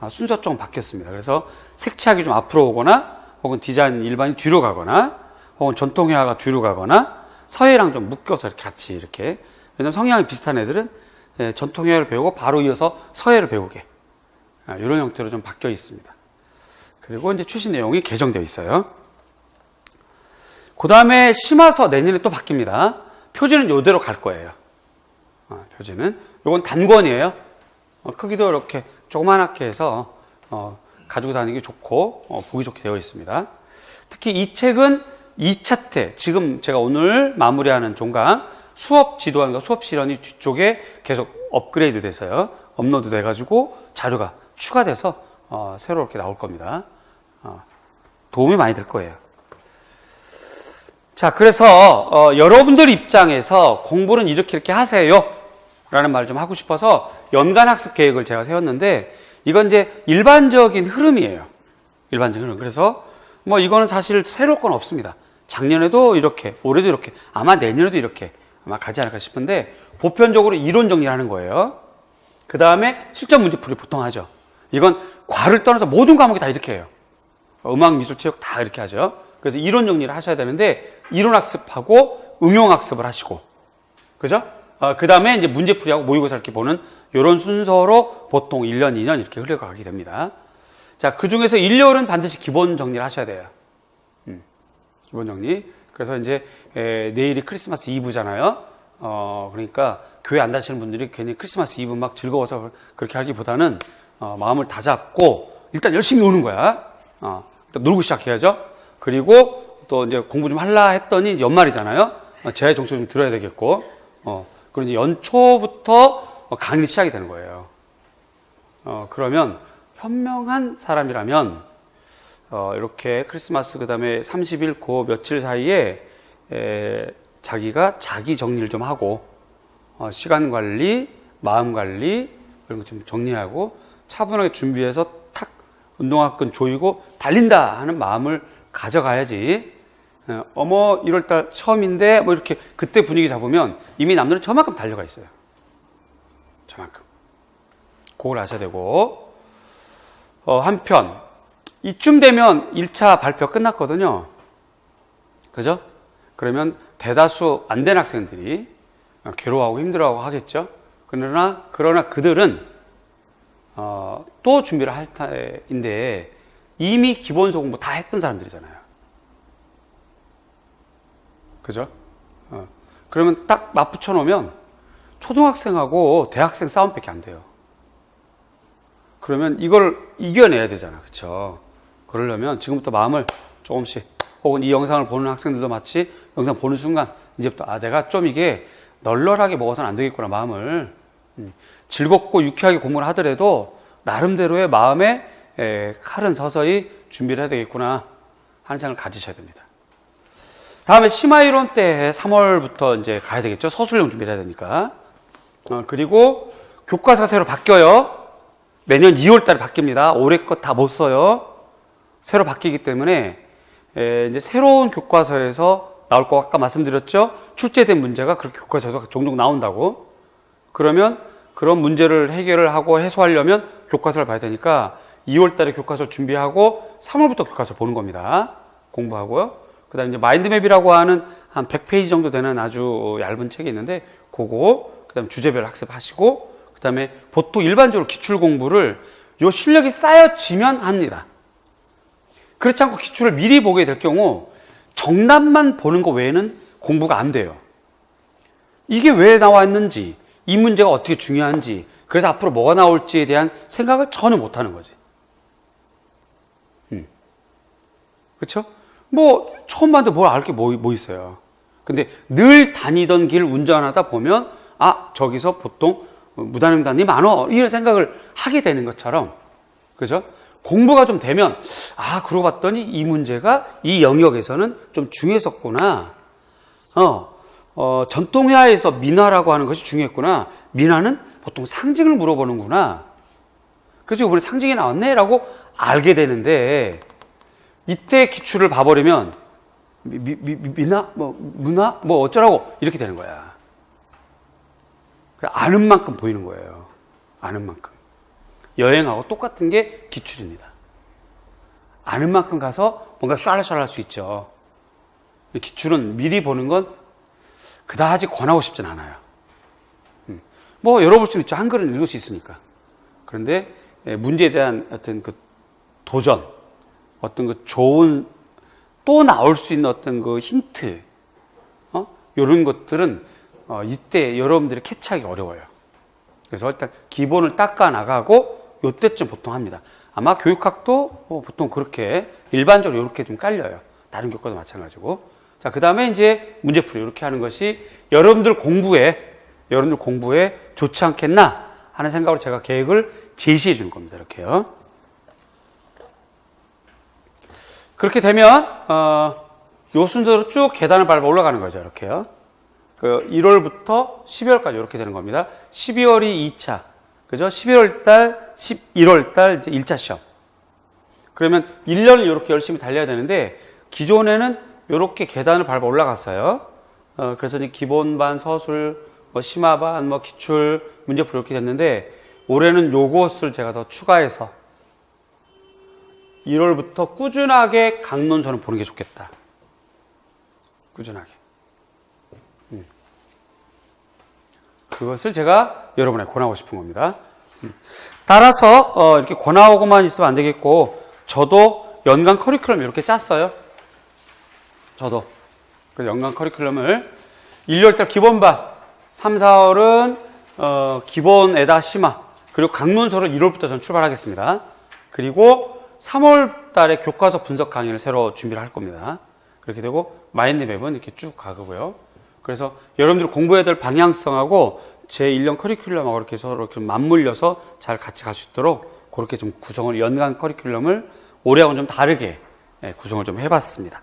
순서 좀 바뀌었습니다. 그래서 색채학이 좀 앞으로 오거나 혹은 디자인 일반이 뒤로 가거나 혹은 전통회화가 뒤로 가거나 서예랑 좀 묶여서 이렇게 같이 이렇게. 왜냐면 성향이 비슷한 애들은 전통회화를 배우고 바로 이어서 서예를 배우게. 이런 형태로 좀 바뀌어 있습니다. 그리고 이제 최신 내용이 개정되어 있어요. 그 다음에 심화서 내년에 또 바뀝니다. 표지는 이대로 갈 거예요. 표지는. 이건 단권이에요. 크기도 이렇게 조그만하게 해서 가지고 다니기 좋고 보기 좋게 되어 있습니다. 특히 이 책은 2차 때 지금 제가 오늘 마무리하는 종강 수업 지도안과 수업 실현이 뒤쪽에 계속 업그레이드 돼서요. 업로드 돼가지고 자료가 추가돼서 새로 이렇게 나올 겁니다. 도움이 많이 될 거예요. 자, 그래서 여러분들 입장에서 공부는 이렇게 하세요 라는 말을 좀 하고 싶어서 연간 학습 계획을 제가 세웠는데 이건 이제 일반적인 흐름이에요. 일반적인 흐름. 그래서 뭐 이거는 사실 새로울 건 없습니다. 작년에도 이렇게, 올해도 이렇게, 아마 내년에도 이렇게 아마 가지 않을까 싶은데 보편적으로 이론 정리를 하는 거예요. 그 다음에 실전 문제풀이 보통 하죠. 이건 과를 떠나서 모든 과목이 다 이렇게 해요. 음악, 미술, 체육 다 이렇게 하죠. 그래서 이론 정리를 하셔야 되는데 이론 학습하고 응용 학습을 하시고, 그죠? 그 다음에 이제 문제풀이하고 모의고사 이렇게 보는 이런 순서로 보통 1년, 2년 이렇게 흘러가게 됩니다. 자, 그 중에서 1, 2월은 반드시 기본 정리를 하셔야 돼요. 기본 정리. 그래서 이제 내일이 크리스마스 이브잖아요. 그러니까 교회 안 다니시는 분들이 괜히 크리스마스 이브 막 즐거워서 그렇게 하기보다는 마음을 다잡고 일단 열심히 노는 거야. 일단 놀고 시작해야죠. 그리고 또 이제 공부 좀 할라 했더니 연말이잖아요. 재활 정책 좀 들어야 되겠고. 그리고 이제 연초부터 강의 시작이 되는 거예요. 그러면 현명한 사람이라면 이렇게 크리스마스 그 다음에 30일 그 며칠 사이에 자기가 자기 정리를 좀 하고 시간 관리, 마음 관리 이런 거 좀 정리하고 차분하게 준비해서 탁 운동화끈 조이고 달린다 하는 마음을 가져가야지. 어머 1월달 처음인데 뭐 이렇게 그때 분위기 잡으면 이미 남들은 저만큼 달려가 있어요. 저만큼. 그걸 아셔야 되고 한편 이쯤 되면 1차 발표 끝났거든요. 그죠? 그러면 대다수 안 된 학생들이 괴로워하고 힘들어하고 하겠죠. 그러나 그들은 또 준비를 할 터인데 이미 기본서 공부 다 했던 사람들이잖아요. 그죠? 그러면 딱 맞붙여 놓으면 초등학생하고 대학생 싸움밖에 안 돼요. 그러면 이걸 이겨내야 되잖아. 그쵸? 그러려면 지금부터 마음을 조금씩, 혹은 이 영상을 보는 학생들도 마치 영상 보는 순간 이제부터 내가 좀 이게 널널하게 먹어서는 안 되겠구나 마음을. 즐겁고 유쾌하게 공부를 하더라도 나름대로의 마음에 칼은 서서히 준비를 해야 되겠구나 하는 생각을 가지셔야 됩니다. 다음에 심화이론 때 3월부터 이제 가야 되겠죠. 서술형 준비를 해야 되니까. 그리고 교과서가 새로 바뀌어요. 매년 2월 달에 바뀝니다. 올해 것 다 못 써요. 새로 바뀌기 때문에 이제 새로운 교과서에서 나올 거 아까 말씀드렸죠. 출제된 문제가 그렇게 교과서에서 종종 나온다고. 그러면 그런 문제를 해결을 하고 해소하려면 교과서를 봐야 되니까 2월 달에 교과서 준비하고 3월부터 교과서 보는 겁니다. 공부하고요. 그 다음에 이제 마인드맵이라고 하는 한 100페이지 정도 되는 아주 얇은 책이 있는데 그거, 그 다음에 주제별 학습하시고, 그 다음에 보통 일반적으로 기출 공부를 요 실력이 쌓여지면 합니다. 그렇지 않고 기출을 미리 보게 될 경우 정답만 보는 거 외에는 공부가 안 돼요. 이게 왜 나왔는지, 이 문제가 어떻게 중요한지, 그래서 앞으로 뭐가 나올지에 대한 생각을 전혀 못 하는 거지. 그쵸? 뭐, 처음 봤는데 뭘 알 게 뭐 있어요. 근데 늘 다니던 길 운전하다 보면, 아, 저기서 보통 무단횡단이 많어. 이런 생각을 하게 되는 것처럼. 그죠? 공부가 좀 되면, 아, 그러고 봤더니 이 문제가 이 영역에서는 좀 중요했었구나. 전통회화에서 민화라고 하는 것이 중요했구나. 민화는 보통 상징을 물어보는구나. 그래서 이번에 상징이 나왔네? 라고 알게 되는데, 이때 기출을 봐버리면, 민화? 문화? 어쩌라고? 이렇게 되는 거야. 아는 만큼 보이는 거예요. 아는 만큼. 여행하고 똑같은 게 기출입니다. 아는 만큼 가서 뭔가 쌀쌀할 수 있죠. 기출은 미리 보는 건 그다지 권하고 싶진 않아요. 뭐 열어볼 수 있죠. 한글은 읽을 수 있으니까. 그런데 문제에 대한 어떤 그 도전, 어떤 그 좋은 또 나올 수 있는 어떤 그 힌트, 이런 것들은 이때 여러분들이 캐치하기 어려워요. 그래서 일단 기본을 닦아 나가고 요때쯤 보통 합니다. 아마 교육학도 보통 그렇게 일반적으로 이렇게 좀 깔려요. 다른 교과도 마찬가지고. 자, 그 다음에 이제 문제풀이 이렇게 하는 것이 여러분들 공부에 좋지 않겠나 하는 생각으로 제가 계획을 제시해 주는 겁니다. 이렇게요. 그렇게 되면 요 순서로 쭉 계단을 밟아 올라가는 거죠. 이렇게요. 1월부터 12월까지 이렇게 되는 겁니다. 12월이 2차, 그죠? 12월 달, 11월 달 이제 1차 시험. 그러면 1년을 이렇게 열심히 달려야 되는데 기존에는 이렇게 계단을 밟아 올라갔어요. 그래서 이제 기본반, 서술, 심화반, 기출, 문제풀이 이렇게 됐는데 올해는 요것을 제가 더 추가해서 1월부터 꾸준하게 강론서는 보는 게 좋겠다. 꾸준하게. 그것을 제가 여러분에게 권하고 싶은 겁니다. 따라서 이렇게 권하고만 있으면 안 되겠고 저도 연간 커리큘럼 이렇게 짰어요. 저도 그래서 연간 커리큘럼을 1월달 기본반, 3, 4월은 기본에다 심화, 그리고 강론서를 1월부터 저는 출발하겠습니다. 그리고 3월 달에 교과서 분석 강의를 새로 준비를 할 겁니다. 그렇게 되고 마인드맵은 이렇게 쭉 가고요. 그래서 여러분들 공부해야 될 방향성하고 제 1년 커리큘럼하고 이렇게 서로 이렇게 맞물려서 잘 같이 갈 수 있도록 그렇게 좀 구성을, 연간 커리큘럼을 올해하고는 좀 다르게 구성을 좀 해봤습니다.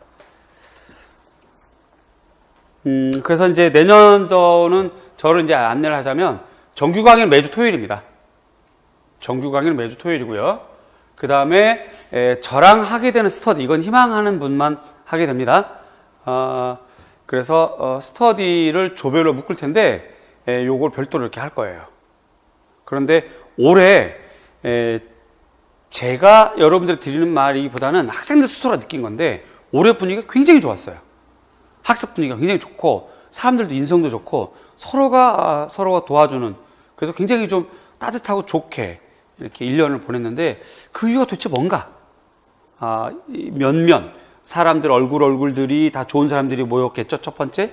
그래서 이제 내년도는 저를 이제 안내를 하자면 정규 강의는 매주 토요일입니다. 정규 강의는 매주 토요일이고요. 그 다음에 저랑 하게 되는 스터디, 이건 희망하는 분만 하게 됩니다. 그래서 스터디를 조별로 묶을 텐데 요걸 별도로 이렇게 할 거예요. 그런데 올해 제가 여러분들 드리는 말이보다는 학생들 스스로가 느낀 건데 올해 분위기가 굉장히 좋았어요. 학습 분위기가 굉장히 좋고 사람들도 인성도 좋고 서로가 도와주는, 그래서 굉장히 좀 따뜻하고 좋게 이렇게 1년을 보냈는데 그 이유가 도대체 뭔가? 몇몇 사람들 얼굴들이 다 좋은 사람들이 모였겠죠. 첫 번째.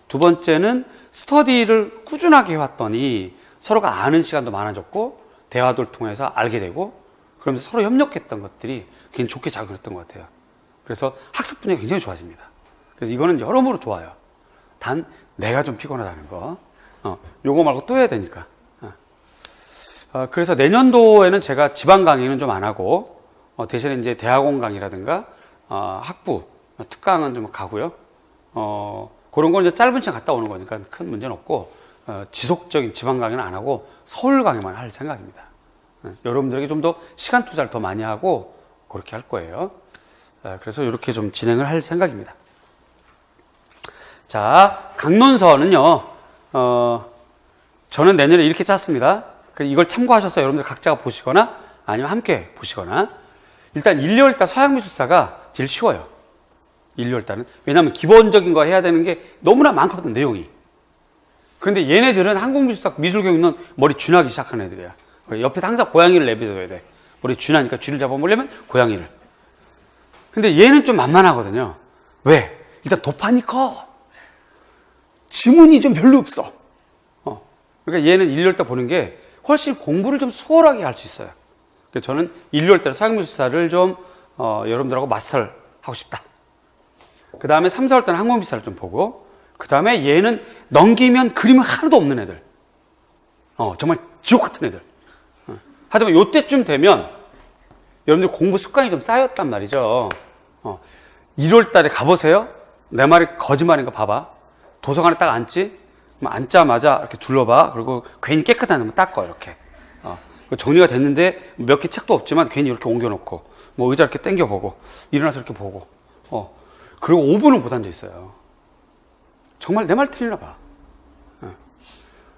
두 번째는 스터디를 꾸준하게 해왔더니 서로가 아는 시간도 많아졌고 대화를 통해서 알게 되고 그러면서 서로 협력했던 것들이 굉장히 좋게 작용했던 것 같아요. 그래서 학습 분위기가 굉장히 좋아집니다. 그래서 이거는 여러모로 좋아요. 단 내가 좀 피곤하다는 거. 요거 말고 또 해야 되니까. 그래서 내년도에는 제가 지방 강의는 좀 안 하고 대신에 이제 대학원 강의라든가 학부 특강은 좀 가고요. 그런 건 이제 짧은 시간 갔다 오는 거니까 큰 문제는 없고 지속적인 지방 강의는 안 하고 서울 강의만 할 생각입니다. 여러분들에게 좀 더 시간 투자를 더 많이 하고 그렇게 할 거예요. 그래서 이렇게 좀 진행을 할 생각입니다. 자, 강론서는요. 저는 내년에 이렇게 짰습니다. 이걸 참고하셔서 여러분들 각자가 보시거나 아니면 함께 보시거나. 일단 1, 2월달 서양미술사가 제일 쉬워요. 1, 2월달은. 왜냐하면 기본적인 거 해야 되는 게 너무나 많거든, 내용이. 그런데 얘네들은 한국미술사 미술교육은 머리 쥐나기 시작하는 애들이야. 옆에 항상 고양이를 내비둬야 돼. 머리 쥐나니까 쥐를 잡아보려면 고양이를. 근데 얘는 좀 만만하거든요. 왜? 일단 도판이 커. 지문이 좀 별로 없어. 그러니까 얘는 1, 2월달 보는 게 훨씬 공부를 좀 수월하게 할 수 있어요. 그래서 저는 1, 2월달 서양미술사를 좀 여러분들하고 마스터를 하고 싶다. 그 다음에 3, 4월 때는 항공비사를 좀 보고, 그 다음에 얘는 넘기면 그림은 하나도 없는 애들. 정말 지옥 같은 애들. 하지만 요때쯤 되면 여러분들 공부 습관이 좀 쌓였단 말이죠. 1월 달에 가보세요. 내 말이 거짓말인가 봐봐. 도서관에 딱 앉지? 앉자마자 이렇게 둘러봐. 그리고 괜히 깨끗한 데만 닦어, 이렇게. 정리가 됐는데 몇 개 책도 없지만 괜히 이렇게 옮겨놓고, 뭐 의자 이렇게 당겨보고, 일어나서 이렇게 보고, 그리고 5분을 못 앉아있어요. 정말 내 말 틀리나 봐.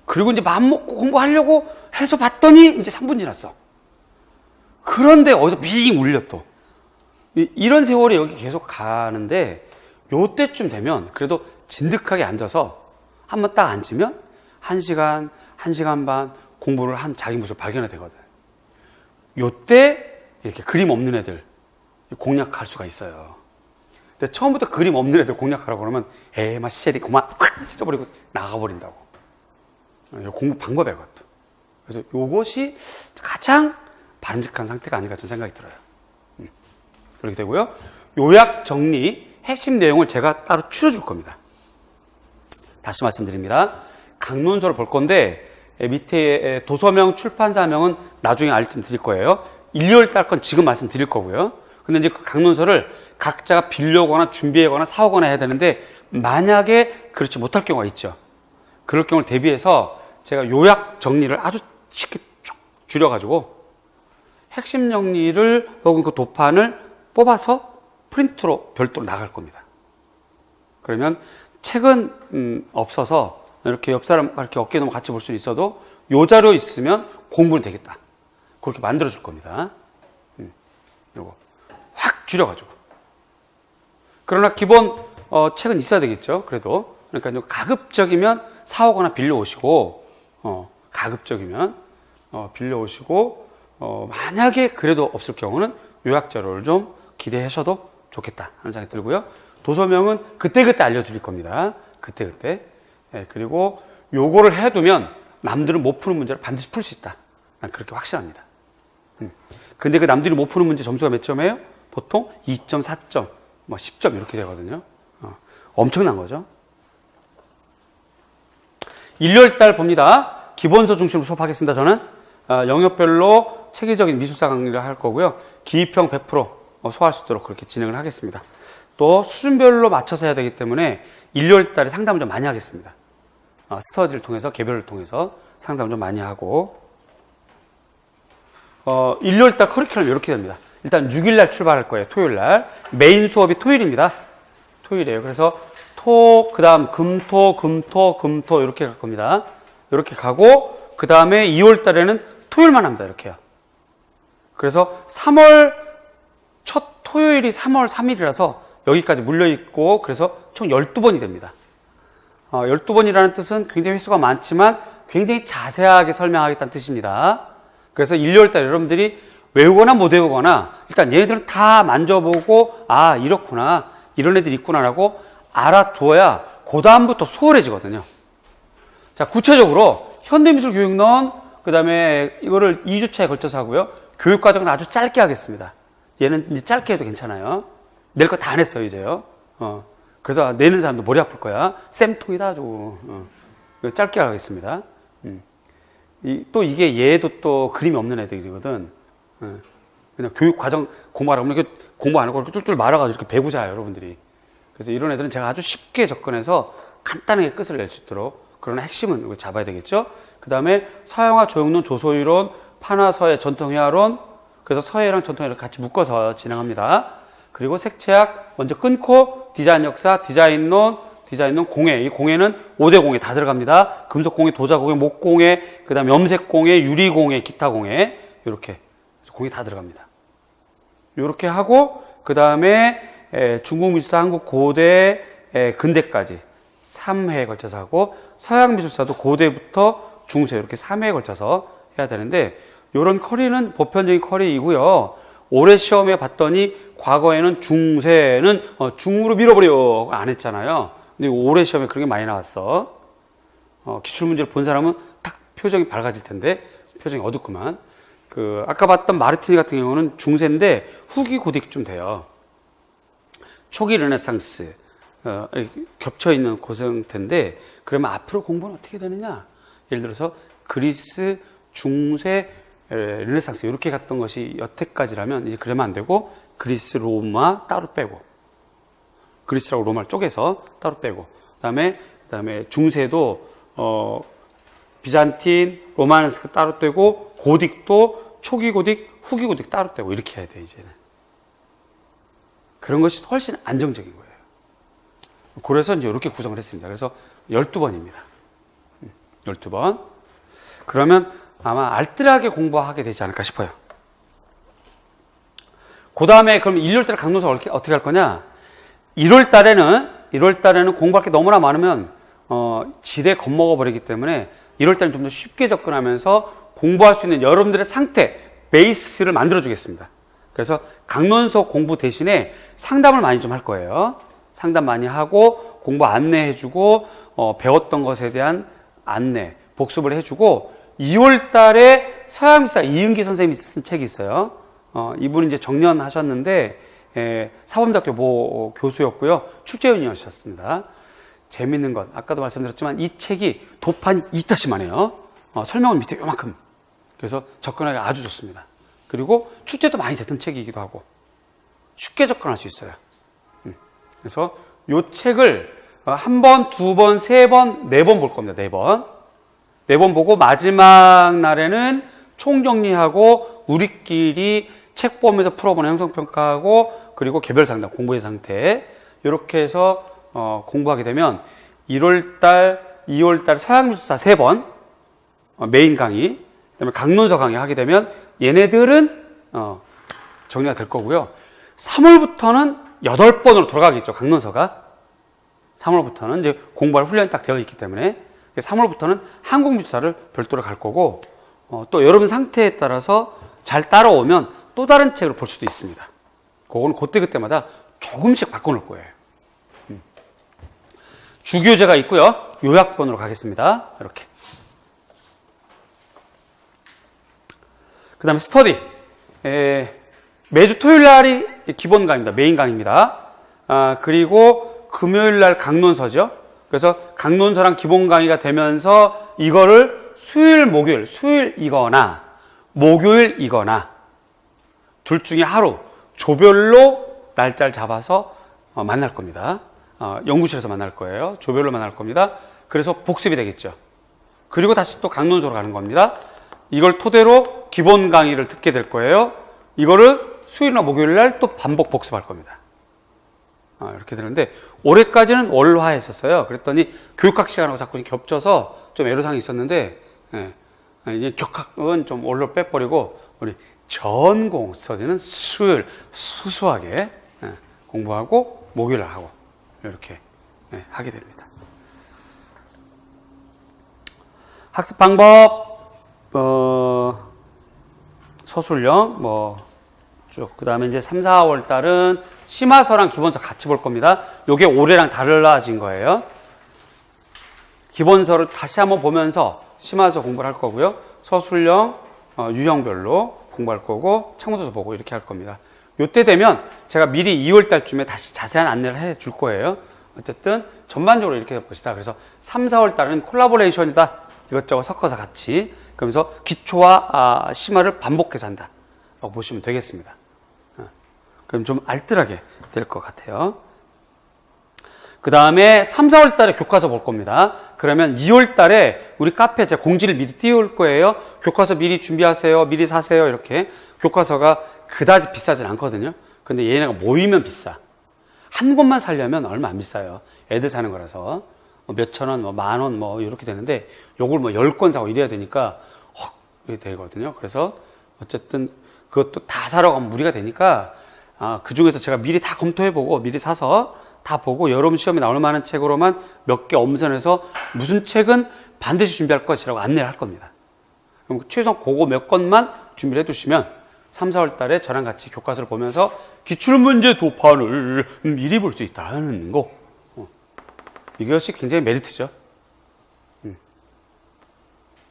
그리고 이제 마음먹고 공부하려고 해서 봤더니 이제 3분 지났어. 그런데 어디서 빙 울려 또. 이런 세월이 여기 계속 가는데, 요때쯤 되면 그래도 진득하게 앉아서 한번 딱 앉으면 1시간, 1시간 반 공부를 한 자기 모습을 발견하게 되거든. 요때 이렇게 그림 없는 애들 공략할 수가 있어요. 근데 처음부터 그림 없는 애들 공략하라고 그러면 에마 시절이 그만 확 찢어버리고 나가버린다고. 공부 방법이에요, 그것도. 그래서 요것이 가장 바람직한 상태가 아닌가 저는 생각이 들어요. 그렇게 되고요. 요약 정리, 핵심 내용을 제가 따로 추려줄 겁니다. 다시 말씀드립니다. 강론서를 볼 건데 밑에 도서명, 출판사명은 나중에 알림 드릴 거예요. 1월 달 건 지금 말씀드릴 거고요. 근데 이제 그 강론서를 각자가 빌려오거나 준비하거나 사오거나 해야 되는데 만약에 그렇지 못할 경우가 있죠. 그럴 경우를 대비해서 제가 요약 정리를 아주 쉽게 쭉 줄여가지고 핵심 정리를 혹은 그 도판을 뽑아서 프린트로 별도로 나갈 겁니다. 그러면 책은 없어서 이렇게 옆 사람과 이렇게 어깨 너머 같이 볼 수는 있어도 요 자료 있으면 공부는 되겠다. 그렇게 만들어 줄 겁니다. 요거 확 줄여가지고. 그러나 기본 책은 있어야 되겠죠. 그래도 그러니까 가급적이면 사오거나 빌려 오시고 가급적이면 빌려 오시고 만약에 그래도 없을 경우는 요약 자료를 좀 기대하셔도 좋겠다 하는 생각이 들고요. 도서명은 그때그때 알려드릴 겁니다. 그때그때. 그리고 요거를 해두면 남들은 못 푸는 문제를 반드시 풀 수 있다. 난 그렇게 확신합니다. 근데 그 남들이 못 푸는 문제 점수가 몇 점이에요? 보통 2점, 4점, 뭐 10점 이렇게 되거든요. 엄청난 거죠. 1월달 봅니다. 기본서 중심으로 수업하겠습니다. 저는 영역별로 체계적인 미술사 강의를 할 거고요. 기입형 100% 소화할 수 있도록 그렇게 진행을 하겠습니다. 또 수준별로 맞춰서 해야 되기 때문에 1월달에 상담을 좀 많이 하겠습니다. 스터디를 통해서 개별을 통해서 상담을 좀 많이 하고 1월달 커리큘럼 이렇게 됩니다. 일단 6일날 출발할 거예요. 토요일날. 메인 수업이 토요일입니다. 토요일이에요. 그래서 그 다음 금토 이렇게 갈 겁니다. 이렇게 가고 그 다음에 2월달에는 토요일만 합니다. 이렇게요. 그래서 3월 첫 토요일이 3월 3일이라서 여기까지 물려있고 그래서 총 12번이 됩니다. 12번이라는 뜻은 굉장히 횟수가 많지만 굉장히 자세하게 설명하겠다는 뜻입니다. 그래서 1월달 여러분들이 외우거나 못 외우거나 일단 얘네들은 다 만져보고 이렇구나 이런 애들이 있구나라고 알아두어야 그 다음부터 수월해지거든요. 자, 구체적으로 현대미술교육론 그 다음에 이거를 2주차에 걸쳐서 하고요. 교육과정은 아주 짧게 하겠습니다. 얘는 이제 짧게 해도 괜찮아요. 낼 거 다 냈어요 이제요. 그래서 내는 사람도 머리 아플 거야. 쌤통이다 아주. 짧게 하겠습니다. 또 이게 얘도 또 그림이 없는 애들이거든. 그냥 교육과정 공부하라고 하면 이렇게 공부 안 하고 이렇게 뚫뚫 말아가지고 이렇게 배우자요 여러분들이. 그래서 이런 애들은 제가 아주 쉽게 접근해서 간단하게 끝을 낼 수 있도록 그러나 핵심은 이거 잡아야 되겠죠. 그 다음에 서양화 조형론, 조소이론, 판화서예, 전통회화론 그래서 서예랑 전통회화를 같이 묶어서 진행합니다. 그리고 색채학 먼저 끊고 디자인 역사, 디자인론 공예. 이 공예는 5대 공예 다 들어갑니다. 금속 공예, 도자 공예, 목 공예, 그 다음에 염색 공예, 유리 공예, 기타 공예 이렇게 공예 다 들어갑니다. 이렇게 하고 그 다음에 중국 미술사, 한국 고대, 근대까지 3회에 걸쳐서 하고 서양 미술사도 고대부터 중세 이렇게 3회에 걸쳐서 해야 되는데 이런 커리는 보편적인 커리이고요. 올해 시험에 봤더니 과거에는 중세는 중으로 밀어버려 안 했잖아요. 근데 올해 시험에 그런 게 많이 나왔어. 기출문제를 본 사람은 딱 표정이 밝아질 텐데 표정이 어둡구만. 아까 봤던 마르티니 같은 경우는 중세인데 후기 고딕 좀 돼요. 초기 르네상스 겹쳐 있는 고상태인데, 그러면 앞으로 공부는 어떻게 되느냐? 예를 들어서 그리스 중세 르네상스 이렇게 갔던 것이 여태까지라면 이제 그러면 안 되고, 그리스 로마 따로 빼고, 그리스라고 로마를 쪼개서 따로 빼고, 그다음에 중세도 비잔틴, 로마네스크 따로 떼고, 고딕도 초기 고딕, 후기 고딕 따로 떼고 이렇게 해야 돼 이제는. 그런 것이 훨씬 안정적인 거예요. 그래서 이제 이렇게 구성을 했습니다. 그래서 12번입니다. 12번. 그러면 아마 알뜰하게 공부하게 되지 않을까 싶어요. 그 다음에 그럼 1월달에 강론서 어떻게 할 거냐? 1월달에는 공부할 게 너무나 많으면 지레 겁먹어 버리기 때문에 1월달은 좀 더 쉽게 접근하면서 공부할 수 있는 여러분들의 상태, 베이스를 만들어 주겠습니다. 그래서 강론서 공부 대신에 상담을 많이 좀 할 거예요. 상담 많이 하고 공부 안내해 주고 배웠던 것에 대한 안내, 복습을 해 주고, 2월 달에 서양미사 이은기 선생님이 쓴 책이 있어요. 이분은 이제 정년하셨는데 사범대학교 모 교수였고요. 출제위원이셨습니다. 재밌는 건 아까도 말씀드렸지만 이 책이 도판이 이따시만 해요. 설명은 밑에 요만큼. 그래서 접근하기 아주 좋습니다. 그리고 출제도 많이 됐던 책이기도 하고 쉽게 접근할 수 있어요. 그래서 이 책을 한 번, 두 번, 세 번, 네 번 볼 겁니다. 네 번. 네 번 보고 마지막 날에는 총정리하고 우리끼리 책 보면서 풀어보는 형성평가하고, 그리고 개별 상담, 공부의 상태, 이렇게 해서 공부하게 되면 1월달, 2월달 서양미술사 3번 메인 강의, 그다음에 강론서 강의 하게 되면 얘네들은 정리가 될 거고요. 3월부터는 8번으로 돌아가겠죠. 강론서가 3월부터는 이제 공부할 훈련이 딱 되어 있기 때문에 3월부터는 한국미술사를 별도로 갈 거고, 또 여러분 상태에 따라서 잘 따라오면 또 다른 책을 볼 수도 있습니다. 그거는 그때마다 조금씩 바꿔놓을 거예요. 주교재가 있고요. 요약본으로 가겠습니다. 이렇게. 그 다음에 스터디. 매주 토요일 날이 기본 강의입니다. 메인 강의입니다. 그리고 금요일 날 강론서죠. 그래서 강론서랑 기본 강의가 되면서 이거를 수요일이거나 목요일이거나 둘 중에 하루 조별로 날짜를 잡아서 만날 겁니다. 연구실에서 만날 거예요. 조별로 만날 겁니다. 그래서 복습이 되겠죠. 그리고 다시 또 강론서로 가는 겁니다. 이걸 토대로 기본 강의를 듣게 될 거예요. 이거를 수요일이나 목요일 날 또 반복 복습할 겁니다. 이렇게 되는데, 올해까지는 월화 했었어요. 그랬더니 교육학 시간하고 자꾸 겹쳐서 좀 애로사항이 있었는데, 이제 격학은 좀 월로 빼버리고 우리 전공 스터디는 수요일 수수하게 공부하고 목요일 하고 이렇게 하게 됩니다. 학습 방법, 서술형 쭉. 그 다음에 이제 3, 4월 달은 심화서랑 기본서 같이 볼 겁니다. 요게 올해랑 달라진 거예요. 기본서를 다시 한번 보면서 심화서 공부를 할 거고요. 서술형, 유형별로 공부할 거고, 참고서도 보고 이렇게 할 겁니다. 요때 되면 제가 미리 2월 달쯤에 다시 자세한 안내를 해 줄 거예요. 어쨌든 전반적으로 이렇게 될 것이다. 그래서 3, 4월 달은 콜라보레이션이다. 이것저것 섞어서 같이. 그러면서 기초와 심화를 반복해서 한다. 라고 보시면 되겠습니다. 그럼 좀 알뜰하게 될 것 같아요. 그 다음에 3, 4월 달에 교과서 볼 겁니다. 그러면 2월 달에 우리 카페에 제가 공지를 미리 띄울 거예요. 교과서 미리 준비하세요. 미리 사세요. 이렇게. 교과서가 그다지 비싸진 않거든요. 근데 얘네가 모이면 비싸. 한 권만 사려면 얼마 안 비싸요. 애들 사는 거라서. 몇천 원, 만 원, 이렇게 되는데, 요걸 10권 사고 이래야 되니까, 이렇게 되거든요. 그래서, 어쨌든, 그것도 다 사러 가면 무리가 되니까, 그 중에서 제가 미리 다 검토해보고, 미리 사서 다 보고, 여러분 시험에 나올 만한 책으로만 몇 개 엄선해서, 무슨 책은 반드시 준비할 것이라고 안내를 할 겁니다. 그럼 최소한 그거 몇 권만 준비를 해두시면, 3, 4월 달에 저랑 같이 교과서를 보면서, 기출문제 도판을 미리 볼 수 있다는 거. 이것이 굉장히 메리트죠.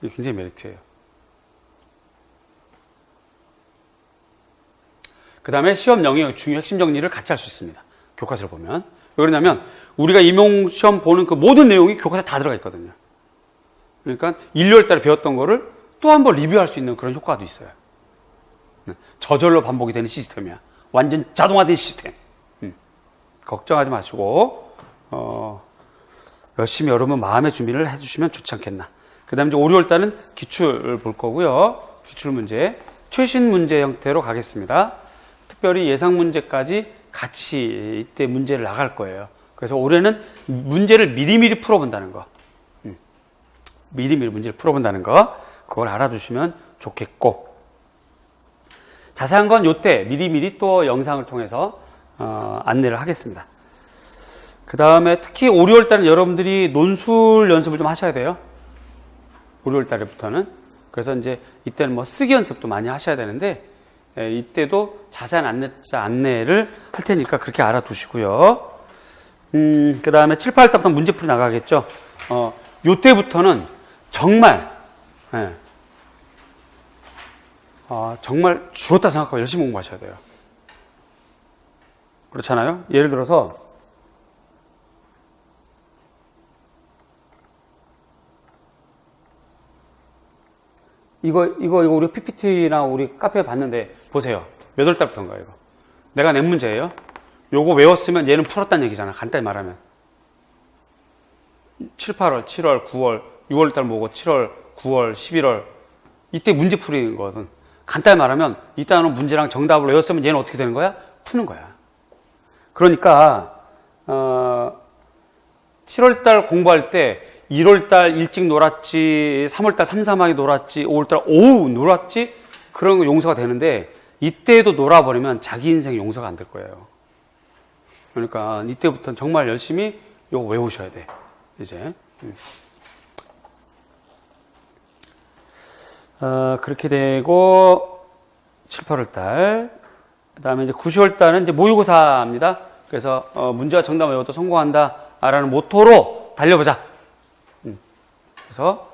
이게 굉장히 메리트예요. 그 다음에 시험 영역 중요 핵심 정리를 같이 할 수 있습니다. 교과서를 보면. 왜 그러냐면 우리가 임용시험 보는 그 모든 내용이 교과서에 다 들어가 있거든요. 그러니까 1, 2월 달에 배웠던 거를 또 한 번 리뷰할 수 있는 그런 효과도 있어요. 저절로 반복이 되는 시스템이야. 완전 자동화된 시스템. 걱정하지 마시고 열심히 여러분 마음의 준비를 해주시면 좋지 않겠나. 그 다음에 이제 5, 6월 달은 기출을 볼 거고요. 기출 문제, 최신 문제 형태로 가겠습니다. 특별히 예상 문제까지 같이 이때 문제를 나갈 거예요. 그래서 올해는 문제를 미리미리 풀어본다는 거. 미리미리 문제를 풀어본다는 거. 그걸 알아두시면 좋겠고. 자세한 건 요때 미리미리 또 영상을 통해서 안내를 하겠습니다. 그 다음에 특히 5, 6월 달은 여러분들이 논술 연습을 좀 하셔야 돼요. 5, 6월 달부터는. 그래서 이제 이때는 뭐 쓰기 연습도 많이 하셔야 되는데, 이때도 자세한 안내를 할 테니까 그렇게 알아두시고요. 그 다음에 7, 8월 달부터 문제풀이 나가겠죠. 요때부터는 정말, 정말 죽었다 생각하고 열심히 공부하셔야 돼요. 그렇잖아요? 예를 들어서, 이거 우리 PPT나 우리 카페에 봤는데, 보세요. 몇 월 달부터인가, 이거. 내가 낸 문제예요. 요거 외웠으면 얘는 풀었다는 얘기잖아. 간단히 말하면. 7, 8월, 7월, 9월, 6월 달 뭐고, 7월, 9월, 11월. 이때 문제 풀이인 거거든. 간단히 말하면, 이 단어 문제랑 정답을 외웠으면 얘는 어떻게 되는 거야? 푸는 거야. 그러니까, 7월 달 공부할 때, 1월 달 일찍 놀았지, 3월 달 삼삼하게 놀았지, 5월 달 오후 놀았지, 그런 거 용서가 되는데, 이때도 놀아버리면 자기 인생 용서가 안 될 거예요. 그러니까 이때부터는 정말 열심히 이거 외우셔야 돼. 이제. 그렇게 되고 7, 8월 달. 그 다음에 이제 9, 10월 달은 이제 모의고사입니다. 그래서 문제와 정답 외워도 성공한다 라는 모토로 달려보자. 그래서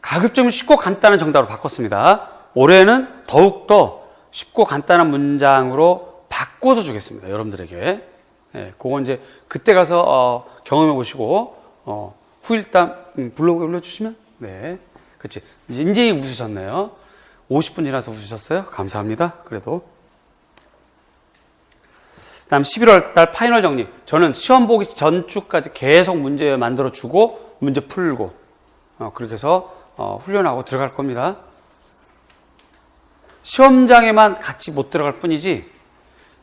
가급적 쉽고 간단한 정답으로 바꿨습니다. 올해는 더욱더 쉽고 간단한 문장으로 바꿔서 주겠습니다. 여러분들에게. 네, 그건 이제 그때 가서 경험해 보시고 후일담 블로그에 올려주시면 네, 그렇지. 이제 웃으셨네요. 50분 지나서 웃으셨어요. 감사합니다. 그래도 다음 11월 달 파이널 정리. 저는 시험 보기 전주까지 계속 문제 만들어 주고 문제 풀고 그렇게 해서 훈련하고 들어갈 겁니다. 시험장에만 같이 못 들어갈 뿐이지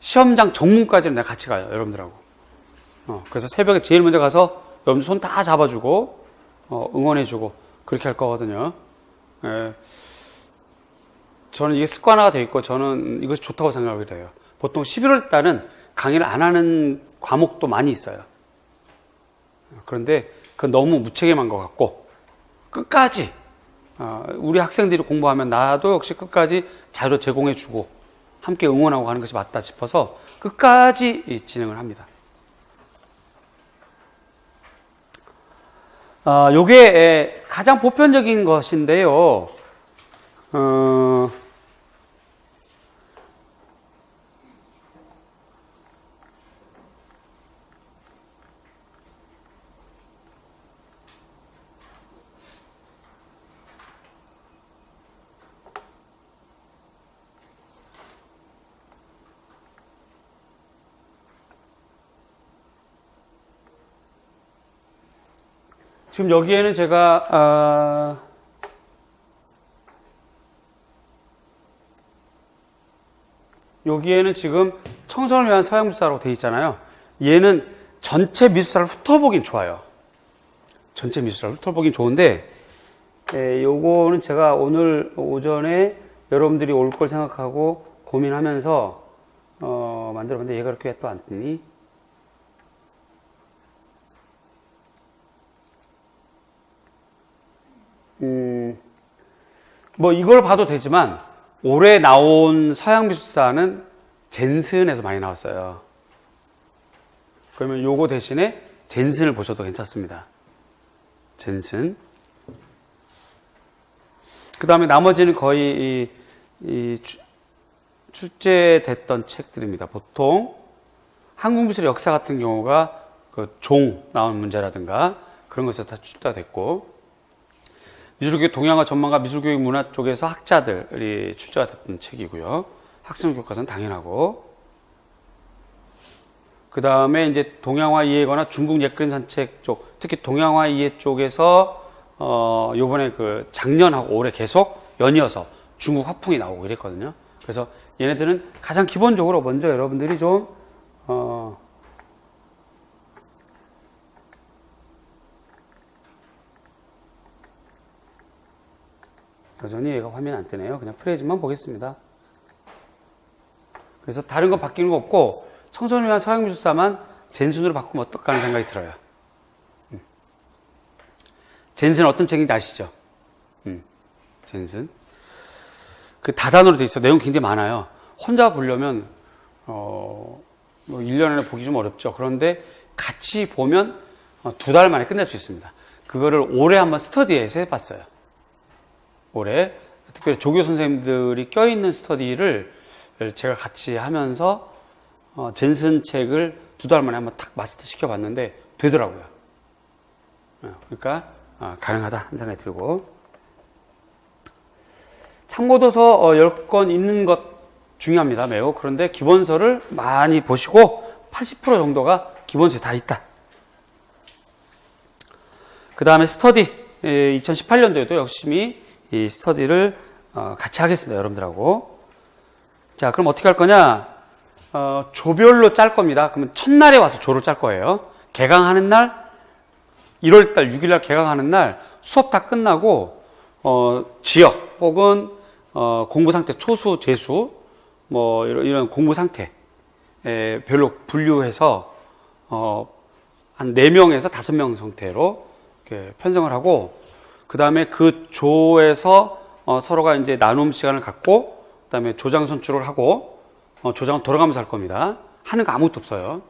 시험장 정문까지는 내가 같이 가요. 여러분들하고. 그래서 새벽에 제일 먼저 가서 여러분들 손 다 잡아주고 응원해주고 그렇게 할 거거든요. 저는 이게 습관화가 돼 있고 저는 이것이 좋다고 생각하게 돼요. 보통 11월 달은 강의를 안 하는 과목도 많이 있어요. 그런데 그건 너무 무책임한 것 같고 끝까지 우리 학생들이 공부하면 나도 역시 끝까지 자료 제공해주고 함께 응원하고 가는 것이 맞다 싶어서 끝까지 진행을 합니다. 요게 가장 보편적인 것인데요. 지금 여기에는 제가 여기에는 지금 청소년을 위한 서양미술사라고 되어 있잖아요. 얘는 전체 미술사를 훑어보긴 좋아요. 전체 미술사를 훑어보긴 좋은데 요거는 제가 오늘 오전에 여러분들이 올 걸 생각하고 고민하면서 만들어봤는데 얘가 이렇게 또 안 뜨니? 뭐 이걸 봐도 되지만 올해 나온 서양미술사는 젠슨에서 많이 나왔어요. 그러면 요거 대신에 젠슨을 보셔도 괜찮습니다. 젠슨. 그 다음에 나머지는 거의 출제됐던 책들입니다. 보통 한국미술의 역사 같은 경우가 그 종 나오는 문제라든가 그런 것에서 다 출제가 됐고, 미술교육 동양화 전망과 미술교육 문화 쪽에서 학자들이 출제가 됐던 책이고요. 학생 교과서는 당연하고, 그 다음에 이제 동양화 이해거나 중국 옛그림 산책 쪽, 특히 동양화 이해 쪽에서 요번에 그 작년하고 올해 계속 연이어서 중국 화풍이 나오고 이랬거든요. 그래서 얘네들은 가장 기본적으로 먼저 여러분들이 좀 여전히 얘가 화면 안 뜨네요. 그냥 프레임만 보겠습니다. 그래서 다른 거 바뀌는 거 없고 청소년을 위한 서양미술사만 젠슨으로 바꾸면 어떨까 하는 생각이 들어요. 젠슨 어떤 책인지 아시죠? 젠슨. 그 다단으로 돼 있어요. 내용 굉장히 많아요. 혼자 보려면, 뭐 1년 안에 보기 좀 어렵죠. 그런데 같이 보면 2달 만에 끝낼 수 있습니다. 그거를 올해 한번 스터디에서 해봤어요. 올해. 특별히 조교 선생님들이 껴있는 스터디를 제가 같이 하면서 젠슨 책을 2달 만에 한번 탁 마스터 시켜봤는데 되더라고요. 그러니까 가능하다 하는 생각이 들고, 참고도서 10권 있는 것 중요합니다. 매우. 그런데 기본서를 많이 보시고 80% 정도가 기본서에 다 있다. 그 다음에 스터디, 2018년도에도 열심히 이 스터디를 같이 하겠습니다. 여러분들하고. 자, 그럼 어떻게 할 거냐? 조별로 짤 겁니다. 그러면 첫날에 와서 조를 짤 거예요. 개강하는 날, 1월달 6일날 개강하는 날 수업 다 끝나고 지역 혹은 공부 상태 초수, 재수 뭐 이런 공부 상태 별로 분류해서 한 4명에서 5명 상태로 이렇게 편성을 하고, 그 다음에 그 조에서 서로가 이제 나눔 시간을 갖고, 그 다음에 조장 선출을 하고, 조장은 돌아가면서 할 겁니다. 하는 거 아무것도 없어요.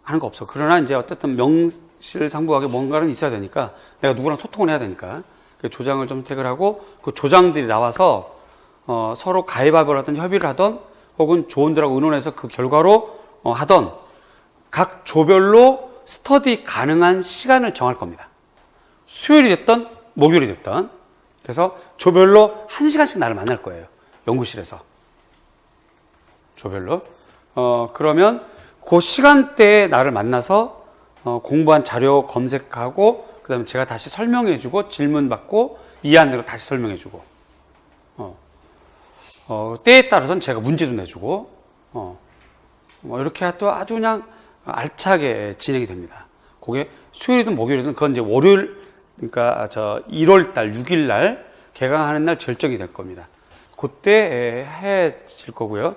하는 거 없어. 그러나 이제 어쨌든 명실상부하게 뭔가는 있어야 되니까, 내가 누구랑 소통을 해야 되니까 조장을 좀 선택을 하고, 그 조장들이 나와서 서로 가위바위보를 하든 협의를 하든 혹은 조원들하고 의논해서 그 결과로 하든 각 조별로 스터디 가능한 시간을 정할 겁니다. 수요일이 됐든 목요일이 됐든. 그래서 조별로 1시간씩 나를 만날 거예요. 연구실에서. 조별로. 그러면 그 시간대에 나를 만나서 공부한 자료 검색하고, 그 다음에 제가 다시 설명해주고, 질문 받고, 이해한 대로 다시 설명해주고, 때에 따라서는 제가 문제도 내주고, 이렇게 또 아주 그냥 알차게 진행이 됩니다. 그게 수요일이든 목요일이든 그건 이제 월요일, 그러니까 1월달 6일날 개강하는 날 결정이 될 겁니다. 그때 해질 거고요.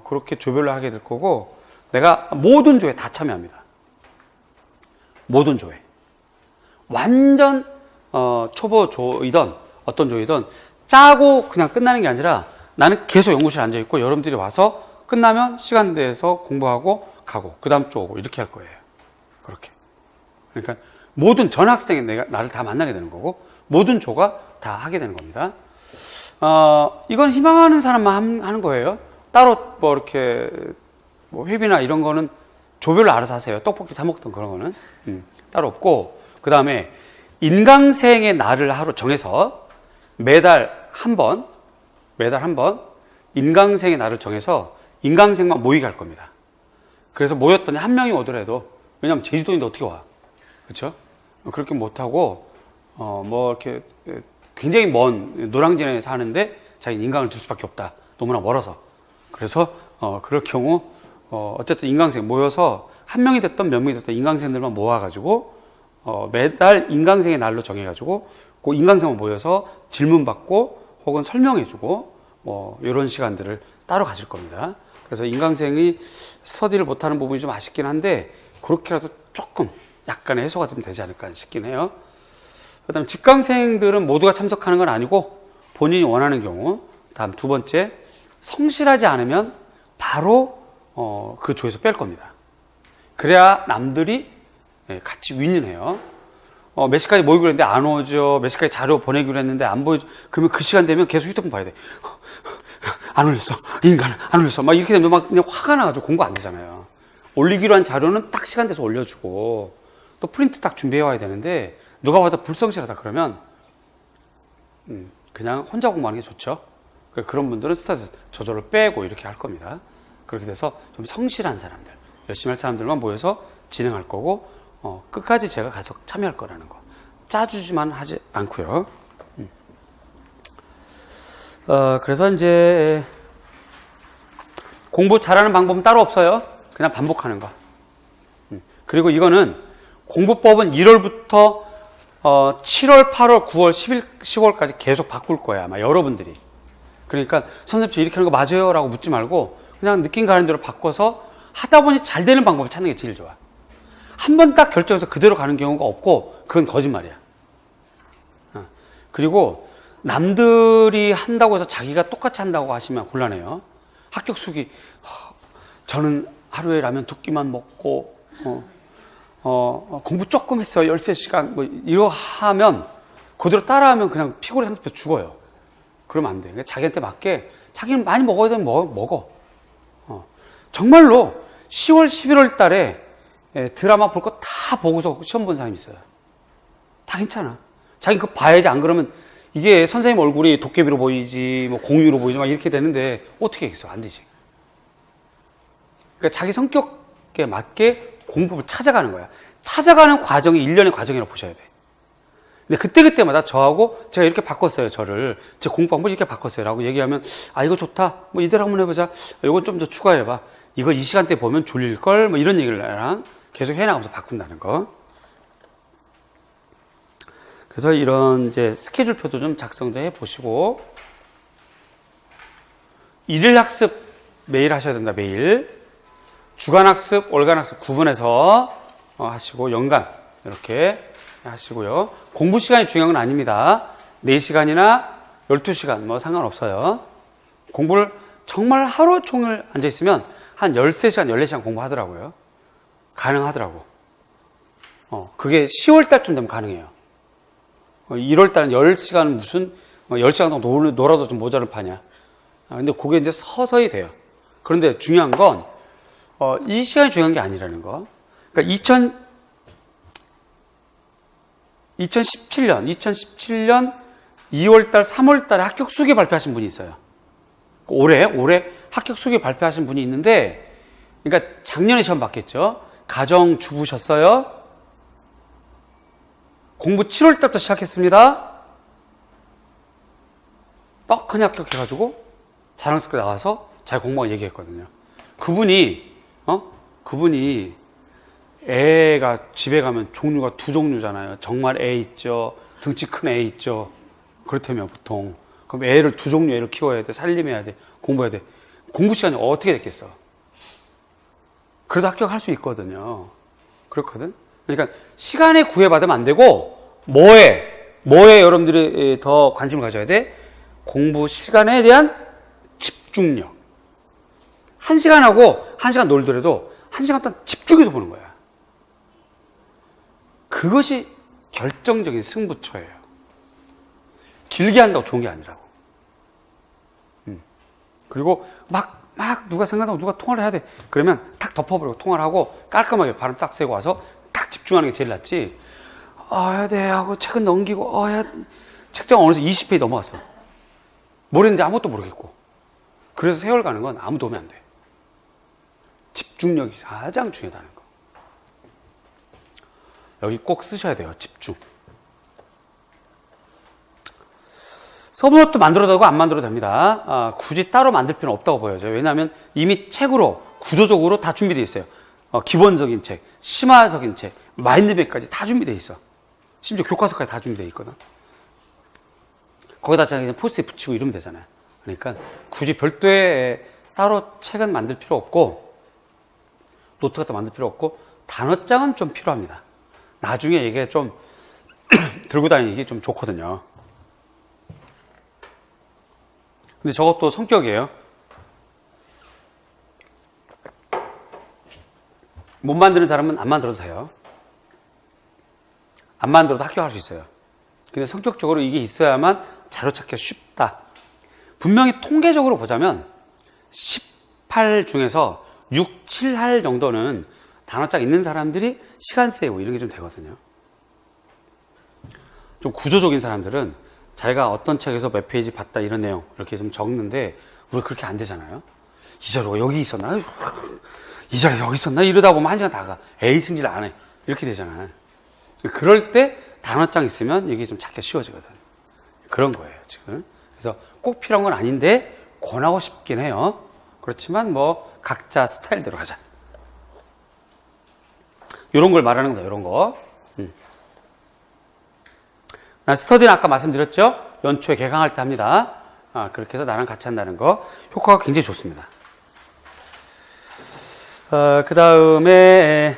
그렇게 조별로 하게 될 거고, 내가 모든 조에 다 참여합니다. 모든 조에. 완전 초보 조이든 어떤 조이든 짜고 그냥 끝나는 게 아니라 나는 계속 연구실에 앉아있고 여러분들이 와서 끝나면 시간 내서 공부하고 가고 그 다음 조 오고 이렇게 할 거예요. 그렇게. 그러니까 모든 전 학생이 나를 다 만나게 되는 거고 모든 조가 다 하게 되는 겁니다. 이건 희망하는 사람만 하는 거예요. 따로 뭐 이렇게 뭐 회비나 이런 거는 조별로 알아서 하세요. 떡볶이 사 먹던 그런 거는 따로 없고, 그 다음에 인강생의 날을 하루 정해서 매달 한 번 인강생의 날을 정해서 인강생만 모이게 할 겁니다. 그래서 모였더니 한 명이 오더라도, 왜냐하면 제주도인데 어떻게 와, 그렇죠? 그렇게 못하고 뭐 이렇게 굉장히 먼 노량진에 사는데 자기는 인강을 둘 수밖에 없다. 너무나 멀어서. 그래서 그럴 경우 어쨌든 인강생 모여서 한 명이 됐던 몇 명이 됐던 인강생들만 모아가지고 매달 인강생의 날로 정해가지고 그 인강생만 모여서 질문 받고 혹은 설명해주고 뭐 이런 시간들을 따로 가질 겁니다. 그래서 인강생이 스터디를 못하는 부분이 좀 아쉽긴 한데 그렇게라도 조금 약간의 해소가 좀 되지 않을까 싶긴 해요. 그 다음에 직강생들은 모두가 참석하는 건 아니고 본인이 원하는 경우. 다음 두 번째, 성실하지 않으면 바로 그 조에서 뺄 겁니다. 그래야 남들이 같이 윈윈 해요. 몇 시까지 모이기로 했는데 안 오죠. 몇 시까지 자료 보내기로 했는데 안 보여줘. 그러면 그 시간 되면 계속 휴대폰 봐야 돼. 안 올렸어. 이 인간은 안 올렸어. 막 이렇게 되면 막 그냥 화가 나가지고 공부 안 되잖아요. 올리기로 한 자료는 딱 시간 돼서 올려주고 또 프린트 딱 준비해 와야 되는데 누가 봐도 불성실하다 그러면 그냥 혼자 공부하는 게 좋죠. 그런 분들은 스타트 저절로 빼고 이렇게 할 겁니다. 그렇게 돼서 좀 성실한 사람들, 열심히 할 사람들만 모여서 진행할 거고 끝까지 제가 가서 참여할 거라는 거. 짜주지만 하지 않고요. 그래서 이제 공부 잘하는 방법은 따로 없어요. 그냥 반복하는 거. 그리고 이거는 공부법은 1월부터 7월, 8월, 9월, 10월까지 계속 바꿀 거야. 아마 여러분들이. 그러니까 선생님 저 이렇게 하는 거 맞아요? 라고 묻지 말고 그냥 느낌 가는 대로 바꿔서 하다 보니 잘 되는 방법을 찾는 게 제일 좋아. 한 번 딱 결정해서 그대로 가는 경우가 없고 그건 거짓말이야. 그리고 남들이 한다고 해서 자기가 똑같이 한다고 하시면 곤란해요. 합격 수기 저는 하루에 라면 2끼만 먹고 공부 조금 했어요. 13시간 뭐 이거 하면 그대로 따라하면 그냥 피골에 상처 죽어요. 그러면 안 돼. 그러니까 자기한테 맞게 자기는 많이 먹어야 되면 먹어. 정말로 10월, 11월 달에 드라마 볼 거 다 보고서 시험 본 사람이 있어요. 다 괜찮아. 자기 그거 봐야지. 안 그러면 이게 선생님 얼굴이 도깨비로 보이지, 뭐 공유로 보이지, 막 이렇게 되는데 어떻게 하겠어? 안 되지. 그러니까 자기 성격에 맞게 공부를 찾아가는 거야. 찾아가는 과정이 1년의 과정이라고 보셔야 돼. 근데 그때그때마다 저하고 제가 이렇게 바꿨어요. 저를. 제 공부 방법 이렇게 바꿨어요. 라고 얘기하면 이거 좋다. 뭐 이대로 한번 해보자. 이건 좀 더 추가해봐. 이거 이 시간대 보면 졸릴걸. 뭐 이런 얘기를 나랑 계속 해나가면서 바꾼다는 거. 그래서 이런 이제 스케줄표도 좀 작성 좀 해보시고, 일일 학습 매일 하셔야 된다. 매일. 주간 학습, 월간 학습 구분해서 하시고, 연간 이렇게 하시고요. 공부 시간이 중요한 건 아닙니다. 4시간이나 12시간 뭐 상관없어요. 공부를 정말 하루 종일 앉아있으면 한 13시간, 14시간 공부하더라고요. 가능하더라고. 그게 10월 달쯤 되면 가능해요. 1월 달은 10시간 무슨 10시간 동안 놀아도 좀 모자랄 파냐. 근데 그게 이제 서서히 돼요. 그런데 중요한 건 이 시간이 중요한 게 아니라는 거. 그러니까 2017년 2월 달, 3월 달에 합격 수기 발표하신 분이 있어요. 올해 합격 수기 발표하신 분이 있는데, 그러니까 작년에 시험 봤겠죠. 가정주부셨어요. 공부 7월 달부터 시작했습니다. 떡하니 합격해가지고 자랑스럽게 나와서 잘 공부하고 얘기했거든요. 그분이 애가 집에 가면 종류가 2종류잖아요. 정말 애 있죠. 등치 큰 애 있죠. 그렇다면 보통. 그럼 애를 2종류 애를 키워야 돼. 살림해야 돼. 공부해야 돼. 공부 시간이 어떻게 됐겠어? 그래도 합격할 수 있거든요. 그렇거든? 그러니까 시간에 구애받으면 안 되고 뭐에 여러분들이 더 관심을 가져야 돼? 공부 시간에 대한 집중력. 1시간 하고 1시간 놀더라도 1시간 동안 집중해서 보는 거야. 그것이 결정적인 승부처예요. 길게 한다고 좋은 게 아니라고. 그리고 막 누가 생각하고 누가 통화를 해야 돼. 그러면 탁 덮어버리고 통화를 하고 깔끔하게 발음 딱 세고 와서 딱 집중하는 게 제일 낫지. 네 하고 책은 넘기고 책장 어느새 20페이지 넘어갔어. 뭘 했는지 아무것도 모르겠고. 그래서 세월 가는 건 아무 도움이 안 돼. 집중력이 가장 중요하다는 거. 여기 꼭 쓰셔야 돼요. 집중. 서브노트 만들어도 되고 안 만들어도 됩니다. 굳이 따로 만들 필요는 없다고 보여져요. 왜냐하면 이미 책으로 구조적으로 다 준비되어 있어요. 기본적인 책, 심화적인 책, 마인드맵까지 다 준비되어 있어. 심지어 교과서까지 다 준비되어 있거든. 거기다 그냥 포스트잇 붙이고 이러면 되잖아요. 그러니까 굳이 별도의 따로 책은 만들 필요 없고 노트 같은 거 만들 필요 없고 단어장은 좀 필요합니다. 나중에 이게 좀 들고 다니기 좀 좋거든요. 근데 저것도 성격이에요. 못 만드는 사람은 안 만들어도 돼요. 안 만들어도 합격할 수 있어요. 근데 성격적으로 이게 있어야만 자료 찾기가 쉽다. 분명히 통계적으로 보자면 18 중에서 6, 7할 정도는 단어장 있는 사람들이 시간 세이브 이런 게 좀 되거든요. 좀 구조적인 사람들은 자기가 어떤 책에서 몇 페이지 봤다 이런 내용 이렇게 좀 적는데 우리가 그렇게 안 되잖아요. 이 자료가 여기 있었나? 이 자료가 여기 있었나? 이러다 보면 한 시간 다 가. 에이 승질 안 해. 이렇게 되잖아요. 그럴 때 단어장 있으면 이게 좀 찾기가 쉬워지거든. 그런 거예요 지금. 그래서 꼭 필요한 건 아닌데 권하고 싶긴 해요. 그렇지만 뭐 각자 스타일대로 하자. 이런 걸 말하는 거다. 이런 거. 스터디는 아까 말씀드렸죠. 연초에 개강할 때 합니다. 그렇게 해서 나랑 같이 한다는 거 효과가 굉장히 좋습니다. 그 다음에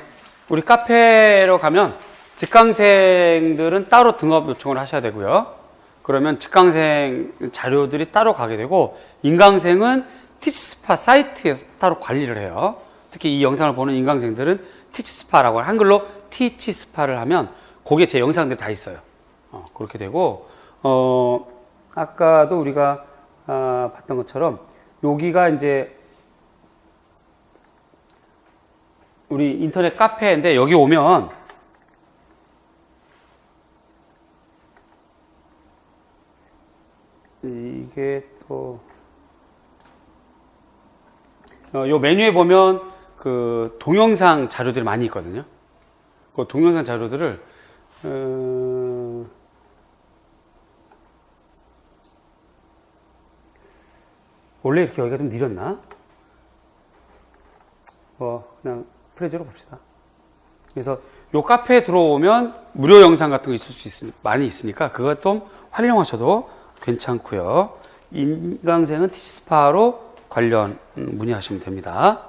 우리 카페로 가면 직강생들은 따로 등업 요청을 하셔야 되고요. 그러면 직강생 자료들이 따로 가게 되고 인강생은 티치스파 사이트에서 따로 관리를 해요. 특히 이 영상을 보는 인강생들은 티치스파라고 한글로 티치스파를 하면 거기에 제 영상들이 다 있어요. 그렇게 되고 아까도 우리가 봤던 것처럼 여기가 이제 우리 인터넷 카페인데 여기 오면 이게 또 요 메뉴에 보면 그 동영상 자료들이 많이 있거든요. 그 동영상 자료들을 원래 이렇게 여기가 좀 느렸나? 그냥 프레즈로 봅시다. 그래서 요 카페에 들어오면 무료 영상 같은 거 있을 수 많이 있으니까 그것 좀 활용하셔도 괜찮고요. 인강생은 티치스파로 관련 문의하시면 됩니다.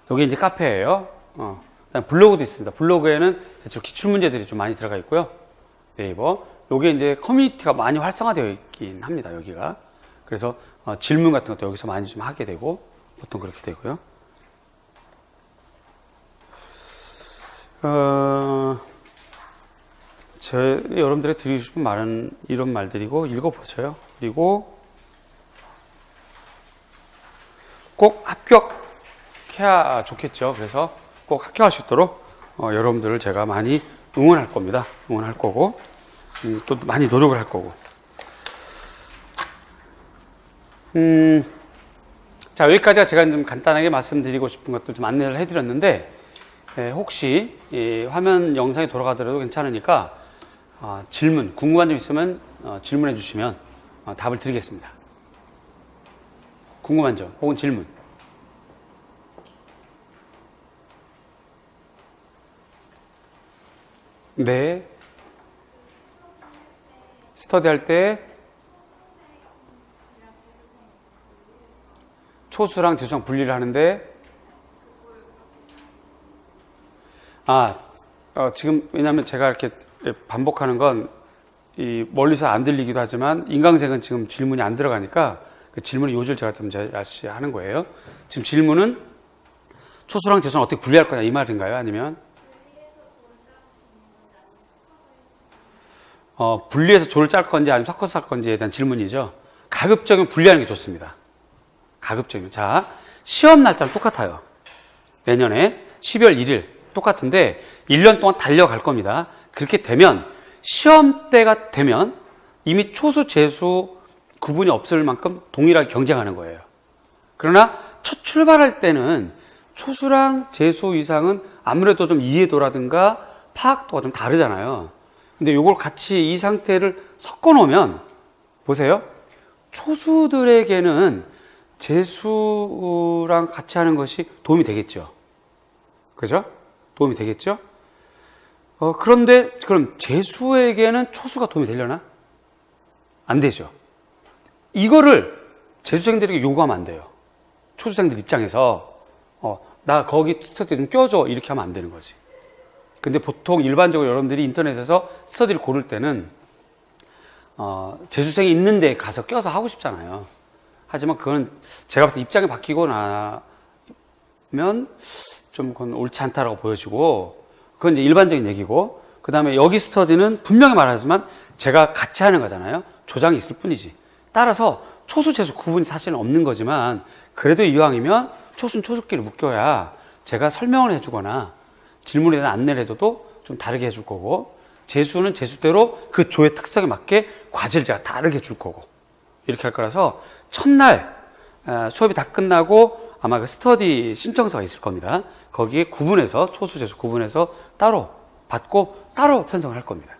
여기 이제 카페예요. 블로그도 있습니다. 블로그에는 대체로 기출문제들이 좀 많이 들어가 있고요. 네이버. 요게 이제 커뮤니티가 많이 활성화되어 있긴 합니다. 여기가. 그래서 질문 같은 것도 여기서 많이 좀 하게 되고 보통 그렇게 되고요. 여러분들이 드리고 싶은 말은 이런 말들이고 읽어보세요. 그리고 꼭 합격해야 좋겠죠. 그래서 꼭 합격할 수 있도록 여러분들을 제가 많이 응원할 겁니다. 응원할 거고 또 많이 노력을 할 거고. 자, 여기까지가 제가 좀 간단하게 말씀드리고 싶은 것들 좀 안내를 해드렸는데 혹시 화면 영상이 돌아가더라도 괜찮으니까 질문, 궁금한 점 있으면 질문해 주시면 답을 드리겠습니다. 궁금한 점 혹은 질문. 네. 스터디 할 때 초수랑 재수랑 분리를 하는데 지금 왜냐하면 제가 이렇게 반복하는 건 멀리서 안 들리기도 하지만 인강생은 지금 질문이 안 들어가니까 그 질문의 요지를 제가 좀 다시 하는 거예요. 지금 질문은 초수랑 재수랑 어떻게 분리할 거냐 이 말인가요? 아니면 분리해서 조를 짤 건지 아니면 섞어서 할 건지에 대한 질문이죠. 가급적이면 분리하는 게 좋습니다. 가급적이면. 자, 시험 날짜는 똑같아요. 내년에 12월 1일 똑같은데 1년 동안 달려갈 겁니다. 그렇게 되면 시험 때가 되면 이미 초수, 재수 구분이 없을 만큼 동일하게 경쟁하는 거예요. 그러나 첫 출발할 때는 초수랑 재수 이상은 아무래도 좀 이해도라든가 파악도가 좀 다르잖아요. 근데 요걸 같이 이 상태를 섞어 놓으면 보세요. 초수들에게는 재수랑 같이 하는 것이 도움이 되겠죠. 그죠? 도움이 되겠죠? 그런데 그럼 재수에게는 초수가 도움이 되려나? 안 되죠. 이거를 재수생들에게 요구하면 안 돼요. 초수생들 입장에서 나 거기 스터디 좀 껴줘 이렇게 하면 안 되는 거지. 근데 보통 일반적으로 여러분들이 인터넷에서 스터디를 고를 때는 재수생이 있는 데 가서 껴서 하고 싶잖아요. 하지만 그건 제가 봤을 때 입장이 바뀌고 나면 좀 그건 옳지 않다라고 보여지고 그건 이제 일반적인 얘기고 그 다음에 여기 스터디는 분명히 말하지만 제가 같이 하는 거잖아요. 조장이 있을 뿐이지 따라서 초수, 재수 구분이 사실은 없는 거지만 그래도 이왕이면 초수는 초수끼리 묶여야 제가 설명을 해주거나 질문에 대한 안내를 해줘도 좀 다르게 해줄 거고, 재수는 재수대로 그 조의 특성에 맞게 과제를 제가 다르게 줄 거고, 이렇게 할 거라서 첫날 수업이 다 끝나고 아마 그 스터디 신청서가 있을 겁니다. 거기에 구분해서 초수, 재수 구분해서 따로 받고 따로 편성을 할 겁니다.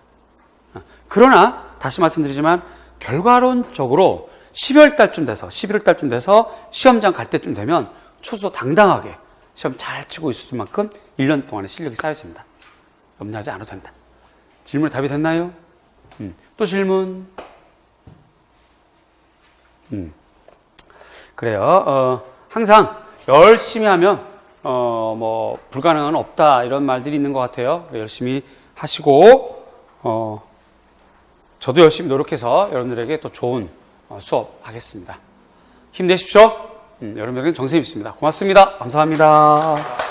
그러나 다시 말씀드리지만 결과론적으로 12월 달쯤 돼서 시험장 갈 때쯤 되면 초수도 당당하게 시험 잘 치고 있을 만큼 1년 동안의 실력이 쌓여집니다. 염려하지 않아도 된다. 질문에 답이 됐나요? 또 질문? 그래요. 항상 열심히 하면 뭐 불가능한 건 없다, 이런 말들이 있는 것 같아요. 열심히 하시고 저도 열심히 노력해서 여러분들에게 또 좋은 수업 하겠습니다. 힘내십시오. 여러분들에게는 정쌤이 있습니다. 고맙습니다. 감사합니다.